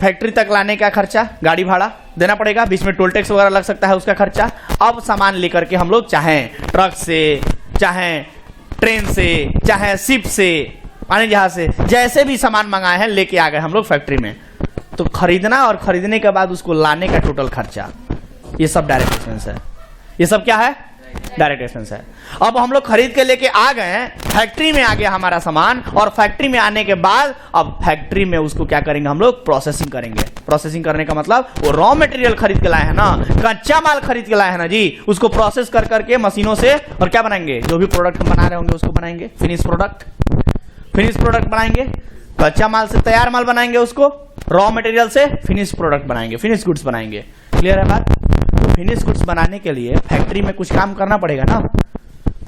फैक्ट्री तक लाने का खर्चा, गाड़ी भाड़ा देना पड़ेगा, बीच में टोल टैक्स वगैरह लग सकता है, उसका खर्चा। अब सामान लेकर के हम लोग चाहे ट्रक से, चाहे ट्रेन से, चाहे शिप से, पानी जहाज से, जैसे भी सामान मंगाए हैं लेके आ गए हम लोग फैक्ट्री में। तो खरीदना और खरीदने के बाद उसको लाने का टोटल खर्चा, ये सब डायरेक्ट एक्सपेंस है। ये सब क्या है? डायरेक्ट एक्सपेंस है। अब हम लोग खरीद के लेके आ गए हैं, फैक्ट्री में आ गया हमारा सामान, और फैक्ट्री में आने के बाद अब फैक्ट्री में उसको क्या करेंगे हम लोग? प्रोसेसिंग करेंगे। प्रोसेसिंग करने का मतलब वो रॉ मटेरियल खरीद के लाए हैं ना, कच्चा माल खरीद के लाए हैं ना जी, उसको प्रोसेस कर करके मशीनों से, और क्या बनाएंगे? जो भी प्रोडक्ट हम बना रहे होंगे उसको बनाएंगे, फिनिश प्रोडक्ट बनाएंगे। कच्चा माल से तैयार माल बनाएंगे, उसको रॉ मटेरियल से फिनिश प्रोडक्ट बनाएंगे, फिनिश गुड्स बनाएंगे। क्लियर है बात? तो फिनिश गुड्स बनाने के लिए फैक्ट्री में कुछ काम करना पड़ेगा ना,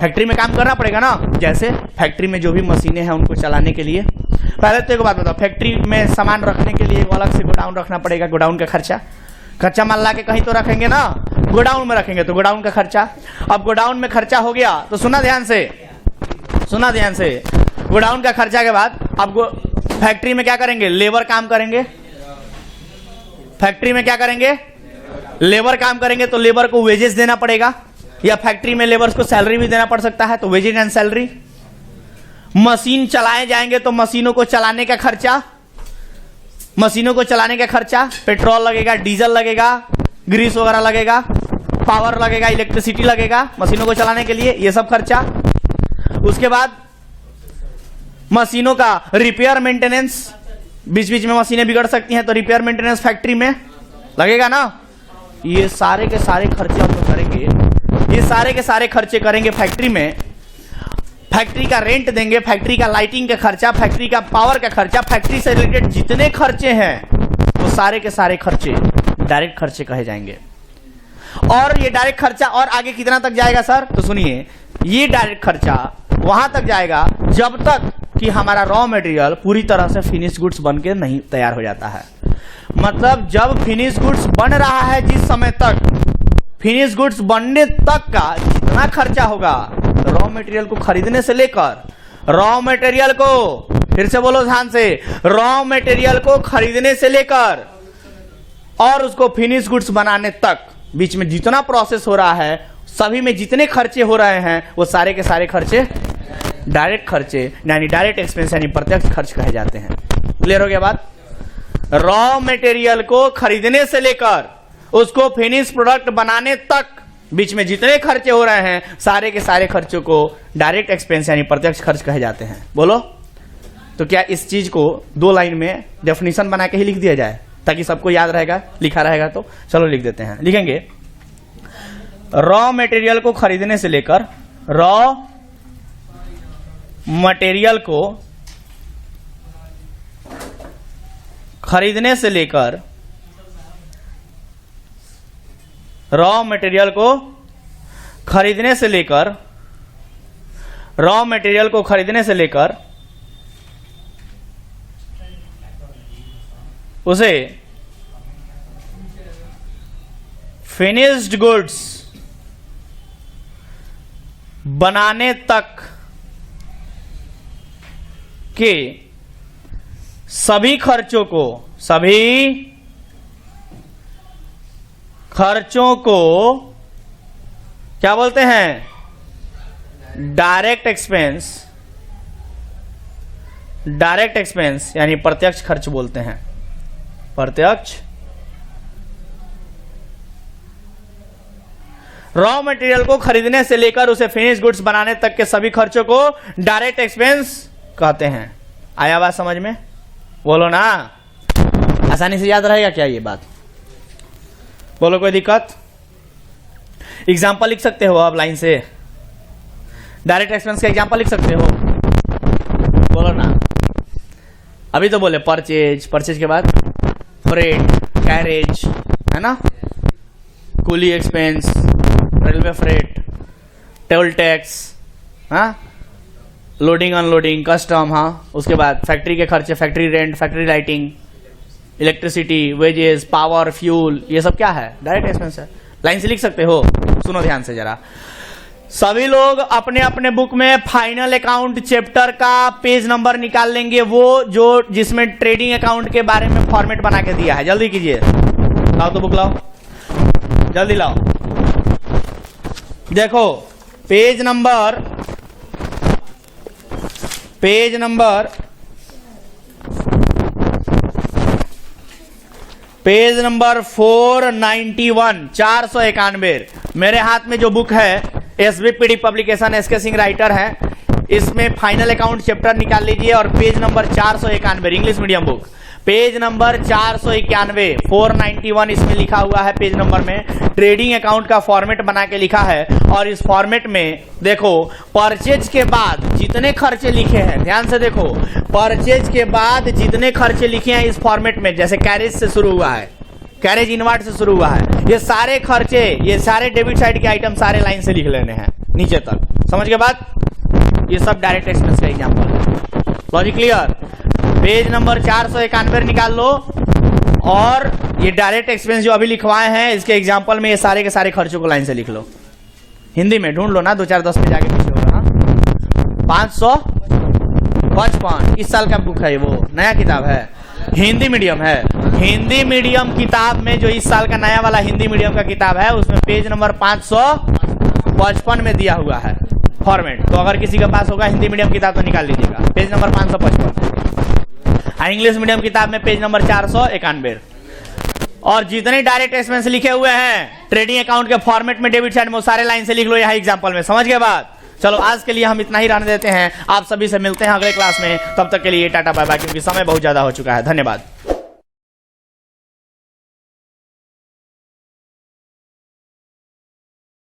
फैक्ट्री में काम करना पड़ेगा ना। जैसे फैक्ट्री में जो भी मशीनें हैं उनको चलाने के लिए, पहले तो एक बात बताओ, फैक्ट्री में सामान रखने के लिए अलग से गोडाउन रखना पड़ेगा, गोडाउन का खर्चा। कच्चा माल ला के कहीं तो रखेंगे ना, गोडाउन में रखेंगे तो गोडाउन का खर्चा। अब गोडाउन में खर्चा हो गया तो सुना ध्यान से, गोडाउन का खर्चा के बाद अब फैक्ट्री में क्या करेंगे? लेबर काम करेंगे। फैक्ट्री में क्या करेंगे? लेबर काम करेंगे, तो लेबर को वेजेस देना पड़ेगा, या फैक्ट्री में लेबर्स को सैलरी भी देना पड़ सकता है, तो वेजेस एंड सैलरी। मशीन चलाए जाएंगे तो मशीनों को चलाने का खर्चा, पेट्रोल लगेगा, डीजल लगेगा, ग्रीस वगैरह लगेगा, पावर लगेगा, इलेक्ट्रिसिटी लगेगा मशीनों को चलाने के लिए, ये सब खर्चा। उसके बाद मशीनों का रिपेयर मेंटेनेंस, बीच बीच में मशीनें बिगड़ सकती हैं, तो रिपेयर मेंटेनेंस फैक्ट्री में लगेगा ना। ये सारे के सारे खर्चे हम लोग करेंगे, ये सारे के सारे खर्चे करेंगे फैक्ट्री में। फैक्ट्री का रेंट देंगे, फैक्ट्री का लाइटिंग का खर्चा, फैक्ट्री का पावर का खर्चा, फैक्ट्री से रिलेटेड जितने खर्चे हैं वो सारे के सारे खर्चे डायरेक्ट खर्चे कहे जाएंगे। और ये डायरेक्ट खर्चा और आगे कितना तक जाएगा सर? तो सुनिए, ये डायरेक्ट खर्चा वहां तक जाएगा जब तक कि हमारा रॉ मटेरियल पूरी तरह से फिनिश गुड्स बन के नहीं तैयार हो जाता है। मतलब जब फिनिश गुड्स बन रहा है, जिस समय तक फिनिश गुड्स बनने तक का जितना खर्चा होगा रॉ मटेरियल को खरीदने से लेकर, रॉ मटेरियल को, फिर से बोलो ध्यान से, रॉ मटेरियल को खरीदने से लेकर और उसको फिनिश गुड्स बनाने तक बीच में जितना प्रोसेस हो रहा है, सभी में जितने खर्चे हो रहे हैं वो सारे के सारे खर्चे डायरेक्ट खर्चे यानी डायरेक्ट एक्सपेंस यानी प्रत्यक्ष खर्च कहे जाते हैं। क्लियर हो गया बात? रॉ मटेरियल को खरीदने से लेकर उसको फिनिश प्रोडक्ट बनाने तक बीच में जितने खर्चे हो रहे हैं सारे के सारे खर्चों को डायरेक्ट एक्सपेंस यानी प्रत्यक्ष खर्च कहे जाते हैं। बोलो, तो क्या इस चीज को 2 लाइन में डेफिनेशन बना के ही लिख दिया जाए ताकि सबको याद रहेगा, लिखा रहेगा? तो चलो लिख देते हैं। लिखेंगे, रॉ मटेरियल को खरीदने से लेकर, रॉ मटेरियल को खरीदने से लेकर, रॉ मटेरियल को खरीदने से लेकर, रॉ मटेरियल को खरीदने से लेकर उसे फिनिश्ड गुड्स बनाने तक के सभी खर्चों को क्या बोलते हैं? डायरेक्ट एक्सपेंस, डायरेक्ट एक्सपेंस यानी प्रत्यक्ष खर्च बोलते हैं। प्रत्यक्ष रॉ मटेरियल को खरीदने से लेकर उसे फिनिश गुड्स बनाने तक के सभी खर्चों को डायरेक्ट एक्सपेंस कहते हैं। आया बात समझ में? बोलो ना, आसानी से याद रहेगा क्या ये बात? बोलो, कोई दिक्कत? एग्जाम्पल लिख सकते हो आप लाइन से, डायरेक्ट एक्सपेंस का एग्जाम्पल लिख सकते हो? बोलो ना। अभी तो बोले परचेज, परचेज के बाद फ्रेट, कैरेज, है ना, coolie expense, railway freight, toll tax, हाँ, लोडिंग अनलोडिंग, कस्टम, हाँ, उसके बाद फैक्ट्री के खर्चे, factory rent, factory lighting, electricity, wages, power, fuel, ये सब क्या है? डायरेक्ट एक्सपेंस है। लाइन से लिख सकते हो? सुनो ध्यान से जरा। सभी लोग अपने अपने बुक में फाइनल अकाउंट चैप्टर का पेज नंबर निकाल लेंगे, वो जो जिसमें ट्रेडिंग अकाउंट के बारे में फॉर्मेट बना के दिया है। जल्दी कीजिए, लाओ तो बुक लाओ, जल्दी लाओ। देखो पेज नंबर 491, 491। मेरे हाथ में जो बुक है एसबीपीडी पब्लिकेशन, एसके सिंह राइटर है, इसमें फाइनल अकाउंट चैप्टर निकाल लीजिए और page number 491, English medium book, page number 491, 491 इसमें लिखा हुआ है। पेज नंबर में ट्रेडिंग अकाउंट का फॉर्मेट बना के लिखा है और इस फॉर्मेट में देखो परचेज के बाद जितने खर्चे लिखे हैं, ध्यान से देखो, परचेज के बाद जितने खर्चे लिखे हैं इस फॉर्मेट में, जैसे कैरेज से शुरू हुआ है, कैरेज इनवर्ट से शुरू हुआ है, ये सारे खर्चे, ये सारे डेबिट साइड के आइटम सारे लाइन से लिख लेने हैं नीचे तक। समझ के बाद ये सब डायरेक्ट एक्सपेंस का एग्जांपल है। Logic clear? पेज नंबर 491 निकाल लो और ये डायरेक्ट एक्सपेंस जो अभी लिखवाए हैं इसके एग्जांपल में ये सारे के सारे खर्चों को लाइन से लिख लो। हिंदी में ढूंढ लो ना, 2 4 10 पे जाके पीछे होगा। 555 इस साल का बुक है, वो नया किताब है, हिंदी मीडियम है। हिंदी मीडियम किताब में जो इस साल का नया वाला हिंदी मीडियम का किताब है उसमें पेज नंबर 555 में दिया हुआ है फॉर्मेट। तो अगर किसी के पास होगा हिंदी मीडियम किताब तो निकाल लीजिएगा, पेज नंबर 555। इंग्लिश मीडियम किताब में पेज नंबर 491। और जितने डायरेक्ट एक्सपेंस लिखे हुए हैं ट्रेडिंग अकाउंट के फॉर्मेट में डेबिट साइड में, सारे लाइन से लिख लो यहाँ एग्जांपल में। समझ के बाद चलो आज के लिए हम इतना ही रहने देते हैं, आप सभी से मिलते हैं अगले क्लास में। तब तक के लिए टाटा बाय बाय, क्योंकि समय बहुत ज्यादा हो चुका है। धन्यवाद।